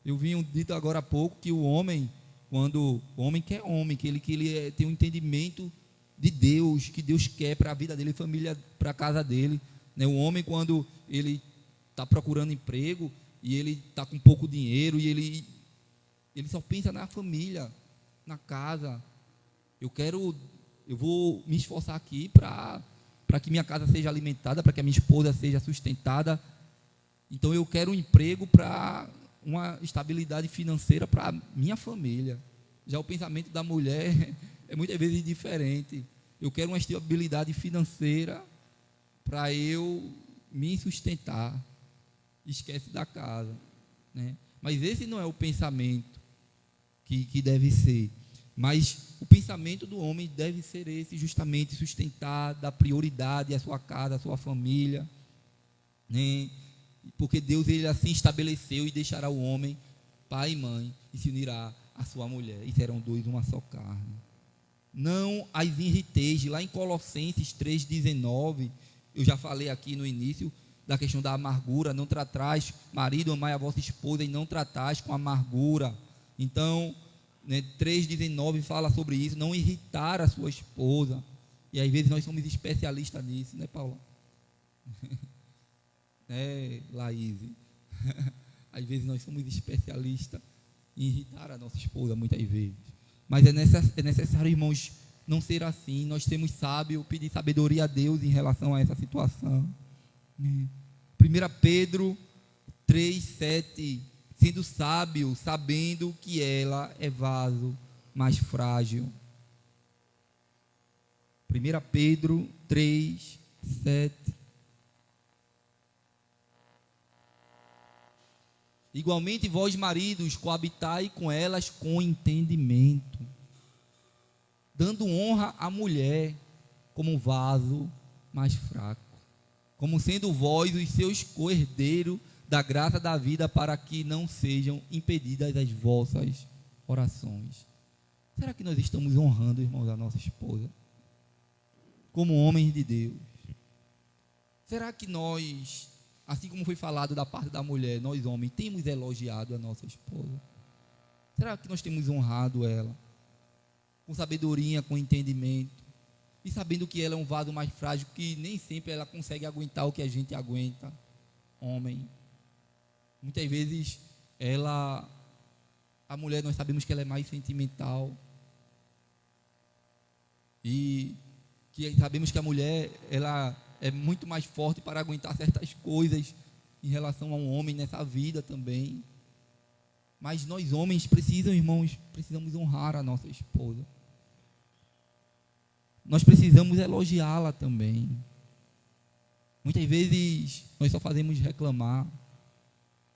Eu vi dito agora há pouco que o homem, quando o homem que é homem, que ele tem um entendimento de Deus, que Deus quer para a vida dele, família, para a casa dele, né? O homem, quando ele está procurando emprego e ele está com pouco dinheiro e ele só pensa na família, na casa. Eu vou me esforçar aqui para que minha casa seja alimentada, para que a minha esposa seja sustentada. Então eu quero um emprego para uma estabilidade financeira para a minha família. Já o pensamento da mulher é muitas vezes diferente. Eu quero uma estabilidade financeira para eu me sustentar. Esquece da casa, né? Mas esse não é o pensamento que deve ser. Mas o pensamento do homem deve ser esse, justamente sustentar, dar prioridade à sua casa, à sua família, né? Porque Deus, ele assim estabeleceu: e deixará o homem pai e mãe e se unirá à sua mulher, e serão dois uma só carne. Não as irriteis. Lá em Colossenses 3,19, eu já falei aqui no início da questão da amargura. Não tratais, marido, amai a vossa esposa e não tratais com amargura. Então, 3,19 fala sobre isso, não irritar a sua esposa. E às vezes nós somos especialistas nisso, né, Paulo? Laís? Às vezes nós somos especialistas em irritar a nossa esposa, muitas vezes. Mas é necessário, irmãos, não ser assim. Nós temos sábio, pedir sabedoria a Deus em relação a essa situação. 1 Pedro 3,7: sendo sábio, sabendo que ela é vaso mais frágil. 1 Pedro 3,7. Igualmente vós, maridos, coabitai com elas com entendimento, dando honra à mulher como um vaso mais fraco, como sendo vós os seus co-herdeiros da graça da vida, para que não sejam impedidas as vossas orações. Será que nós estamos honrando, irmãos, a nossa esposa como homens de Deus? Será que nós, assim como foi falado da parte da mulher, nós homens temos elogiado a nossa esposa? Será que nós temos honrado ela com sabedoria, com entendimento, e sabendo que ela é um vaso mais frágil, que nem sempre ela consegue aguentar o que a gente aguenta, homem? Muitas vezes a mulher, nós sabemos que ela é mais sentimental, e que sabemos que a mulher, ela é muito mais forte para aguentar certas coisas em relação a um homem nessa vida também. Mas nós homens precisamos honrar a nossa esposa. Nós precisamos elogiá-la também. Muitas vezes nós só fazemos reclamar,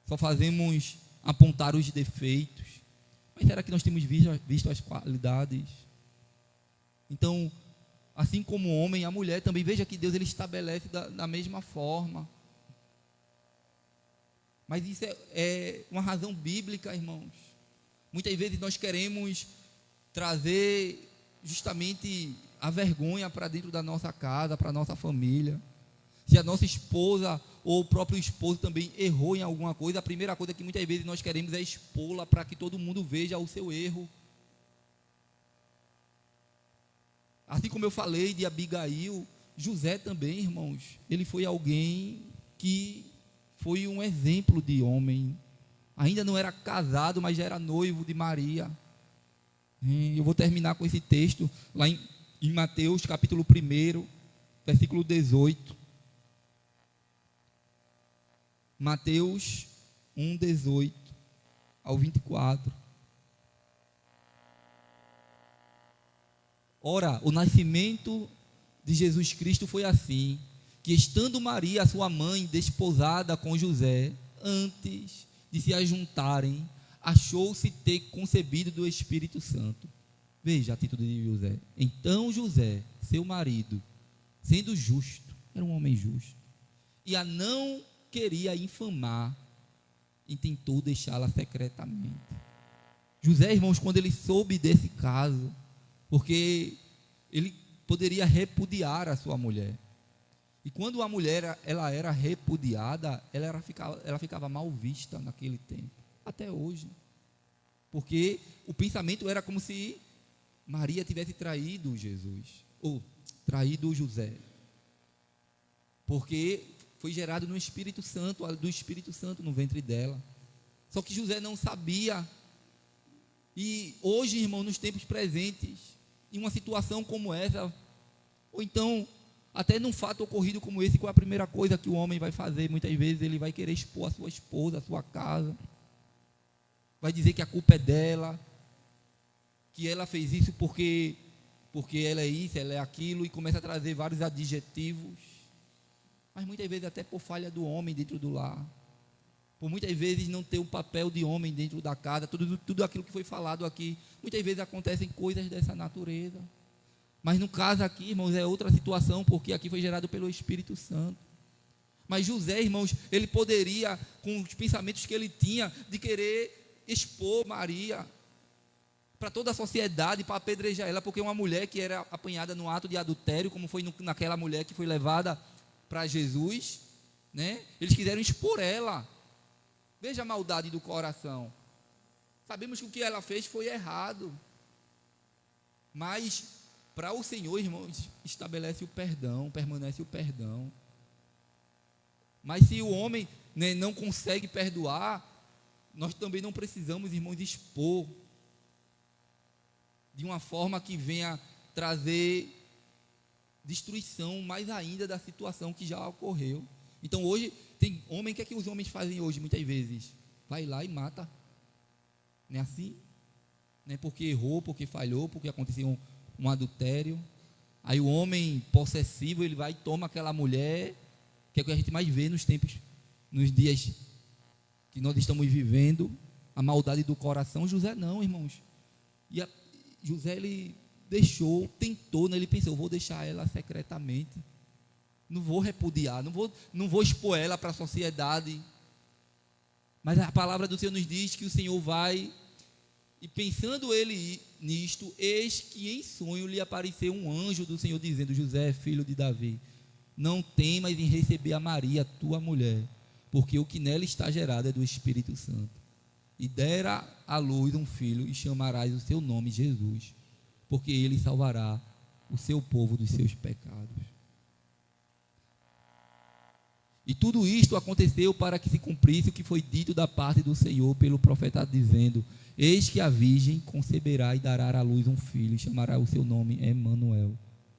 só fazemos apontar os defeitos. Mas será que nós temos visto as qualidades? Então, assim como o homem, a mulher também, veja que Deus, ele estabelece da mesma forma. Mas isso é uma razão bíblica, irmãos. Muitas vezes nós queremos trazer justamente a vergonha para dentro da nossa casa, para a nossa família. Se a nossa esposa ou o próprio esposo também errou em alguma coisa, a primeira coisa que muitas vezes nós queremos é expô-la para que todo mundo veja o seu erro. Assim como eu falei de Abigail, José também, irmãos, ele foi alguém que foi um exemplo de homem. Ainda não era casado, mas já era noivo de Maria. Eu vou terminar com esse texto lá em Mateus capítulo 1, versículo 18. Mateus 1, 18 ao 24. Ora, o nascimento de Jesus Cristo foi assim, que estando Maria, sua mãe, desposada com José, antes de se ajuntarem, achou-se ter concebido do Espírito Santo. Veja a atitude de José. Então José, seu marido, sendo justo, era um homem justo, e a não queria infamar, e tentou deixá-la secretamente. José, irmãos, quando ele soube desse caso, porque ele poderia repudiar a sua mulher. E quando a mulher ela era repudiada, ela ficava mal vista naquele tempo, até hoje. Porque o pensamento era como se Maria tivesse traído Jesus, ou traído José. Porque foi gerado no Espírito Santo, do Espírito Santo no ventre dela. Só que José não sabia. E hoje, irmão, nos tempos presentes, em uma situação como essa, ou então, até num fato ocorrido como esse, qual é a primeira coisa que o homem vai fazer? Muitas vezes ele vai querer expor a sua esposa, a sua casa, vai dizer que a culpa é dela, que ela fez isso porque ela é isso, ela é aquilo, e começa a trazer vários adjetivos, mas muitas vezes até por falha do homem dentro do lar, por muitas vezes não ter o papel de homem dentro da casa, tudo aquilo que foi falado aqui, muitas vezes acontecem coisas dessa natureza. Mas no caso aqui, irmãos, é outra situação, porque aqui foi gerado pelo Espírito Santo. Mas José, irmãos, ele poderia, com os pensamentos que ele tinha, de querer expor Maria para toda a sociedade, para apedrejar ela, porque uma mulher que era apanhada no ato de adultério, como foi naquela mulher que foi levada para Jesus, né? Eles quiseram expor ela. Veja a maldade do coração. Sabemos que o que ela fez foi errado, mas para o Senhor, irmãos, estabelece o perdão, permanece o perdão. Mas se o homem, né, não consegue perdoar, nós também não precisamos, irmãos, expor de uma forma que venha trazer destruição mais ainda da situação que já ocorreu. Então hoje, tem homem, o que é que os homens fazem hoje muitas vezes? Vai lá e mata. Não é assim? Não é porque errou, porque falhou, porque aconteceu um adultério. Aí o homem possessivo, ele vai e toma aquela mulher, que é o que a gente mais vê nos dias que nós estamos vivendo, a maldade do coração. José não, irmãos. José, ele tentou, né? Ele pensou, vou deixar ela secretamente, não vou repudiar, não vou expor ela para a sociedade. Mas a palavra do Senhor nos diz que o Senhor vai, e pensando ele nisto, eis que em sonho lhe apareceu um anjo do Senhor dizendo: José, filho de Davi, não temas em receber a Maria, tua mulher, porque o que nela está gerado é do Espírito Santo. E dera à luz um filho, e chamarás o seu nome Jesus, porque ele salvará o seu povo dos seus pecados. E tudo isto aconteceu para que se cumprisse o que foi dito da parte do Senhor pelo profeta, dizendo: eis que a virgem conceberá e dará à luz um filho, e chamará o seu nome Emanuel,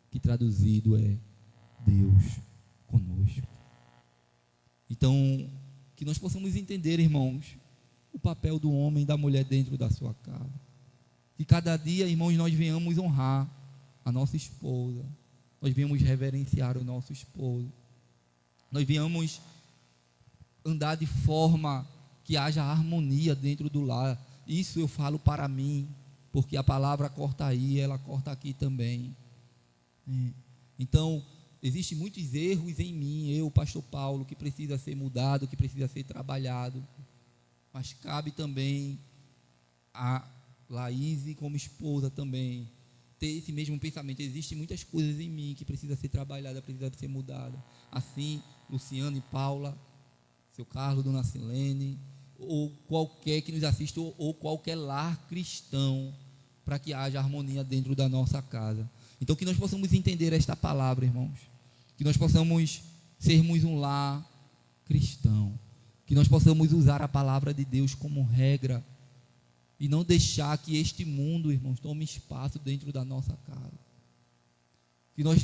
que traduzido é Deus conosco. Então, que nós possamos entender, irmãos, o papel do homem e da mulher dentro da sua casa. Que cada dia, irmãos, nós venhamos honrar a nossa esposa, nós venhamos reverenciar o nosso esposo, nós venhamos andar de forma que haja harmonia dentro do lar. Isso eu falo para mim, porque a palavra corta aí, ela corta aqui também. Então, existem muitos erros em mim, eu, pastor Paulo, que precisa ser mudado, que precisa ser trabalhado. Mas cabe também a Laís, como esposa também, ter esse mesmo pensamento. Existem muitas coisas em mim que precisa ser trabalhada, precisa ser mudada. Assim, Luciano e Paula, seu Carlos, dona Silene, ou qualquer que nos assista, ou qualquer lar cristão, para que haja harmonia dentro da nossa casa. Então, que nós possamos entender esta palavra, irmãos, que nós possamos sermos um lar cristão, que nós possamos usar a palavra de Deus como regra, e não deixar que este mundo, irmãos, tome espaço dentro da nossa casa. Que nós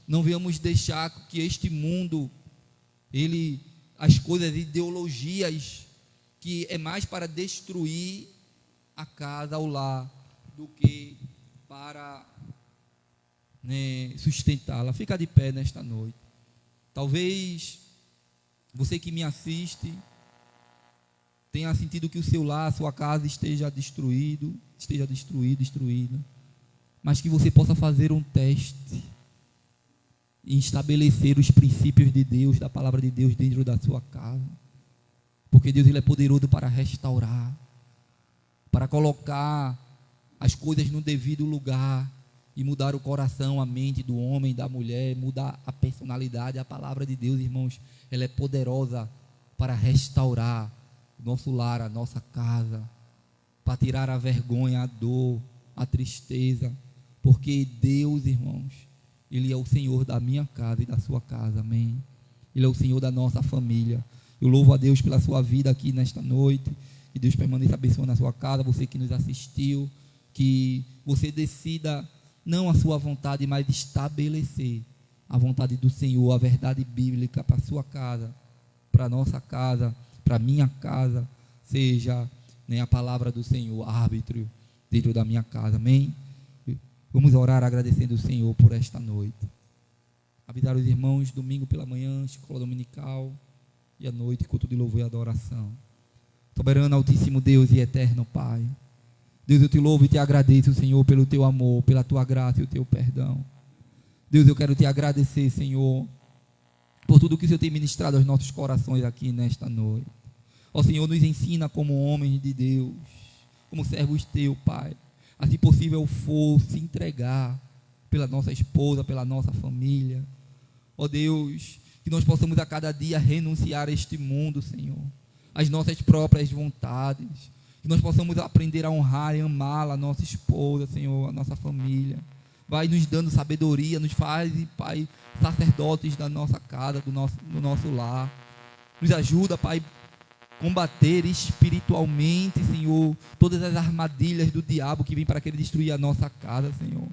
não venhamos deixar que este mundo, as coisas, ideologias, que é mais para destruir a casa, o lar, do que para, né, sustentá-la. Fica de pé nesta noite. Talvez você que me assiste tenha sentido que o seu lar, a sua casa esteja destruída, mas que você possa fazer um teste e estabelecer os princípios de Deus, da palavra de Deus dentro da sua casa, porque Deus ele é poderoso para restaurar, para colocar as coisas no devido lugar e mudar o coração, a mente do homem, da mulher, mudar a personalidade. A palavra de Deus, irmãos, ela é poderosa para restaurar o nosso lar, a nossa casa, para tirar a vergonha, a dor, a tristeza, porque Deus, irmãos, Ele é o Senhor da minha casa e da sua casa, amém? Ele é o Senhor da nossa família. Eu louvo a Deus pela sua vida aqui nesta noite, que Deus permaneça abençoando a sua casa, você que nos assistiu, que você decida não a sua vontade, mas estabelecer a vontade do Senhor, a verdade bíblica para a sua casa, para a nossa casa, para a minha casa, seja a palavra do Senhor, árbitro dentro da minha casa, amém? Vamos orar agradecendo o Senhor por esta noite. Avisar os irmãos, domingo pela manhã, escola dominical, e à noite, culto de louvor e adoração. Soberano, altíssimo Deus e eterno Pai, Deus, eu te louvo e te agradeço, Senhor, pelo teu amor, pela tua graça e o teu perdão. Deus, eu quero te agradecer, Senhor, por tudo que o Senhor tem ministrado aos nossos corações aqui nesta noite. Ó Senhor, nos ensina como homens de Deus, como servos teu, Pai, a se possível for se entregar pela nossa esposa, pela nossa família. Ó Deus, que nós possamos a cada dia renunciar a este mundo, Senhor, as nossas próprias vontades, que nós possamos aprender a honrar e amar a nossa esposa, Senhor, a nossa família. Vai nos dando sabedoria, nos faz, Pai, sacerdotes da nossa casa, do nosso lar. Nos ajuda, Pai, combater espiritualmente, Senhor, todas as armadilhas do diabo que vem para querer destruir a nossa casa, Senhor.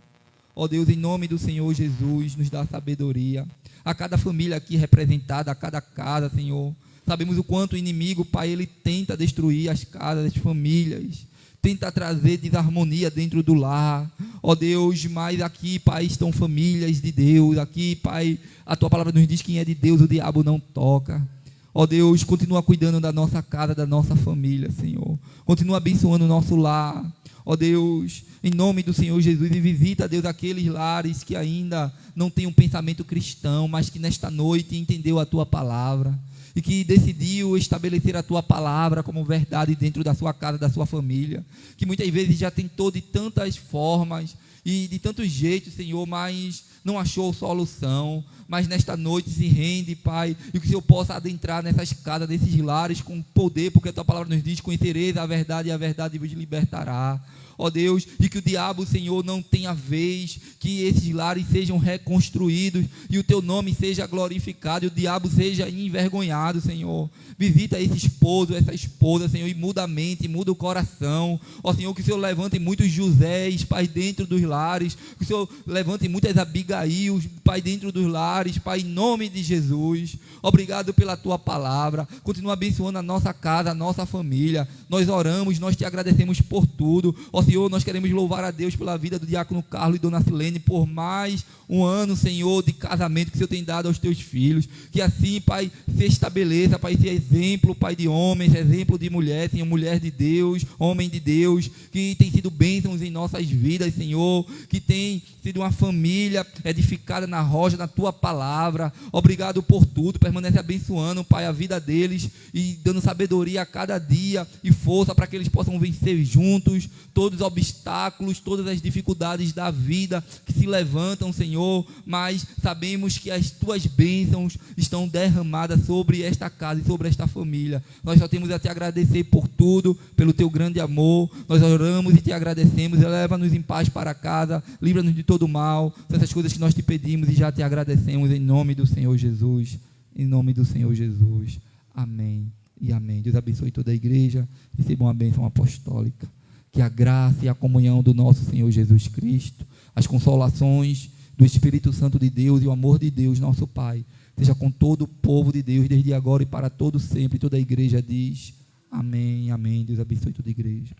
Ó Deus, em nome do Senhor Jesus, nos dá sabedoria. A cada família aqui representada, a cada casa, Senhor, sabemos o quanto o inimigo, Pai, ele tenta destruir as casas, as famílias, tenta trazer desarmonia dentro do lar. Ó Deus, mas aqui, Pai, estão famílias de Deus. Aqui, Pai, a tua palavra nos diz que quem é de Deus, o diabo não toca. Ó Deus, continua cuidando da nossa casa, da nossa família, Senhor. Continua abençoando o nosso lar. Ó Deus, em nome do Senhor Jesus, e visita, Deus, aqueles lares que ainda não têm um pensamento cristão, mas que nesta noite entendeu a tua palavra e que decidiu estabelecer a tua palavra como verdade dentro da sua casa, da sua família, que muitas vezes já tentou de tantas formas e de tantos jeitos, Senhor, mas não achou solução, mas nesta noite se rende, Pai, e que o Senhor possa adentrar nessas casas, nesses lares com poder, porque a tua palavra nos diz: conhecereis a verdade e a verdade vos libertará. Ó Deus, e que o diabo, Senhor, não tenha vez, que esses lares sejam reconstruídos e o teu nome seja glorificado e o diabo seja envergonhado, Senhor. Visita esse esposo, essa esposa, Senhor, e muda a mente, muda o coração. Ó Senhor, que o Senhor levante muitos Josés, Pai, dentro dos lares, que o Senhor levante muitas Abigails, Pai, dentro dos lares, Pai, em nome de Jesus. Obrigado pela tua palavra, continua abençoando a nossa casa, a nossa família. Nós oramos, nós te agradecemos por tudo. Ó Senhor, nós queremos louvar a Deus pela vida do diácono Carlos e dona Silene, por mais um ano, Senhor, de casamento que o Senhor tem dado aos teus filhos. Que assim, Pai, se estabeleça, Pai, esse exemplo, Pai, de homens, exemplo de mulher, Senhor, mulher de Deus, homem de Deus, que tem sido bênçãos em nossas vidas, Senhor, que tem sido uma família edificada na rocha, na tua palavra. Obrigado por tudo, permanece abençoando, Pai, a vida deles e dando sabedoria a cada dia e força para que eles possam vencer juntos todos os obstáculos, todas as dificuldades da vida que se levantam, Senhor, mas sabemos que as tuas bênçãos estão derramadas sobre esta casa e sobre esta família. Nós só temos a te agradecer por tudo, pelo teu grande amor. Nós oramos e te agradecemos. Eleva-nos em paz para casa, livra-nos de todo mal. São essas coisas que nós te pedimos e já te agradecemos em nome do Senhor Jesus. Em nome do Senhor Jesus. Amém e amém. Deus abençoe toda a igreja. Recebam a bênção apostólica. Que a graça e a comunhão do nosso Senhor Jesus Cristo, as consolações do Espírito Santo de Deus e o amor de Deus, nosso Pai, seja com todo o povo de Deus, desde agora e para todo sempre. Toda a igreja diz amém, amém. Deus abençoe toda a igreja.